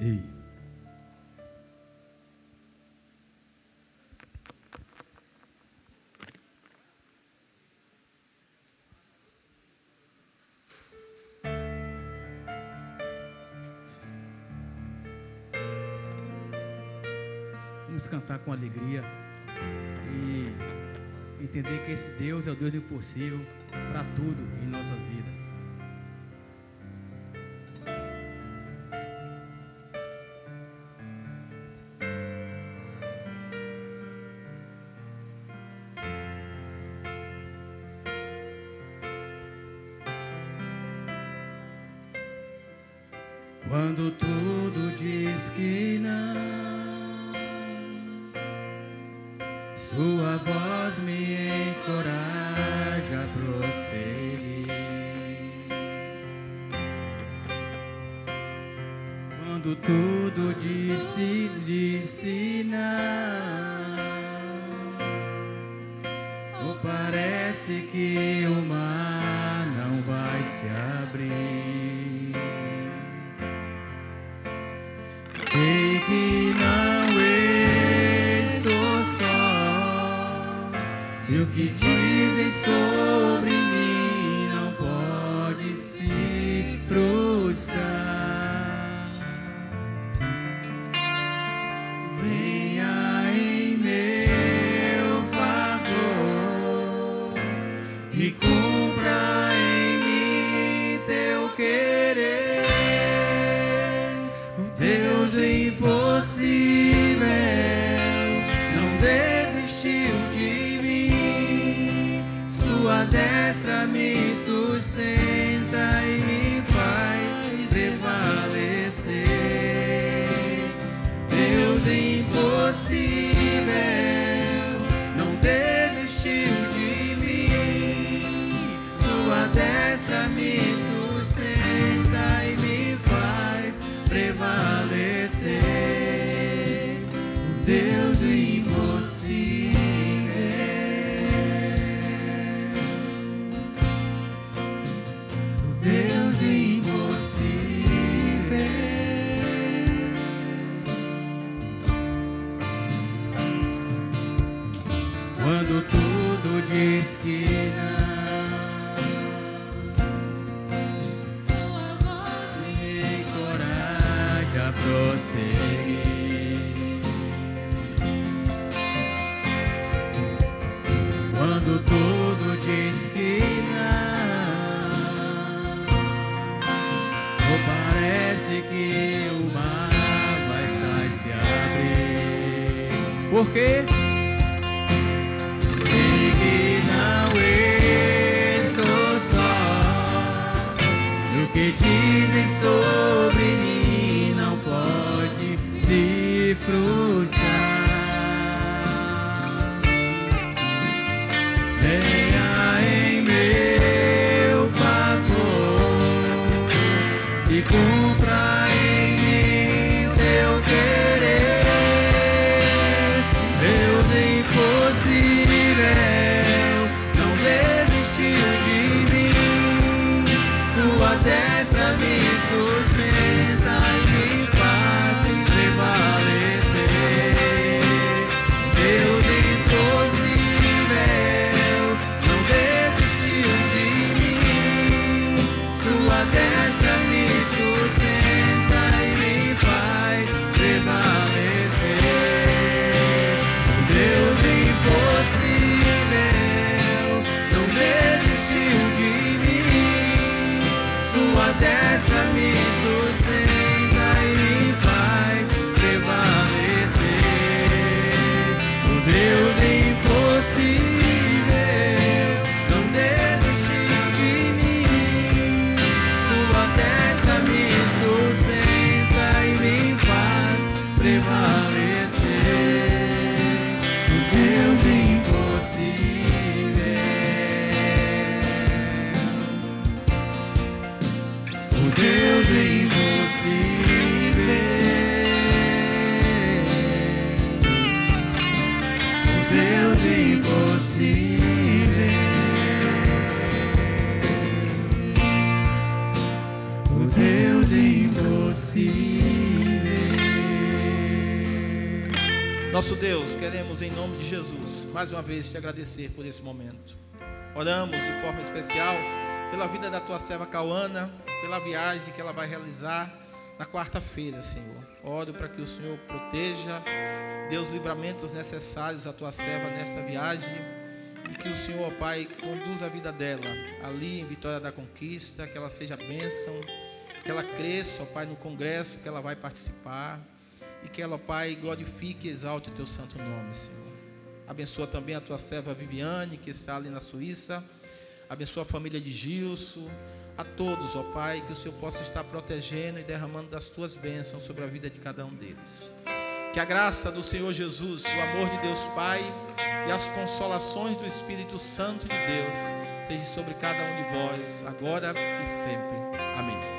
Ei. Vamos cantar com alegria e entender que esse Deus é o Deus do impossível para tudo em nossas vidas. Quando tudo diz que não, sua voz me encoraja a prosseguir. Quando tudo disse não, ou parece que o mar não vai se abrir. Sei que não estou só, e o que dizem sobre mim não pode se frustrar. Venha em meu favor e cumpra em mim teu querer. Deus do impossível não desistiu de mim. Sua destra me sustenta e me faz prevalecer. Deus do impossível não desistiu de mim. Sua destra me sustenta e me faz prevalecer. O Deus do impossível. O Deus do impossível. Quando tudo diz que não, sua voz me encoraja a prosseguir. Quando tudo diz que não, ou parece que o mar vai se abrir. Por quê? Sei que não estou só, e o que dizem sobre mim não pode se frustrar. Venha em meu favor e cumpra em mim teu querer. Deus impossível não desistiu de mim. Sua destra me sustenta e me faz prevalecer. Deus impossível não desistiu de mim. Sua destra me sustenta e me faz prevalecer. Deus impossível não desistiu de mim. Sua destra me sustenta e me faz prevalecer. O Deus impossível não desistiu de mim. Sua destra me sustenta e me faz prevalecer. O Deus impossível. O Deus impossível. O Deus impossível. O Deus impossível. Nosso Deus, queremos em nome de Jesus, mais uma vez te agradecer por esse momento. Oramos de forma especial pela vida da tua serva Cauana, pela viagem que ela vai realizar na quarta-feira, Senhor. Oro para que o Senhor proteja, dê os livramentos necessários à tua serva nesta viagem e que o Senhor, ó Pai, conduza a vida dela ali em Vitória da Conquista, que ela seja bênção, que ela cresça, ó Pai, no congresso que ela vai participar e que ela, ó Pai, glorifique e exalte o teu santo nome, Senhor. Abençoa também a tua serva Viviane, que está ali na Suíça. Abençoa a família de Gilson. A todos, ó Pai, que o Senhor possa estar protegendo e derramando das tuas bênçãos sobre a vida de cada um deles. Que a graça do Senhor Jesus, o amor de Deus Pai e as consolações do Espírito Santo de Deus seja sobre cada um de vós, agora e sempre. Amém.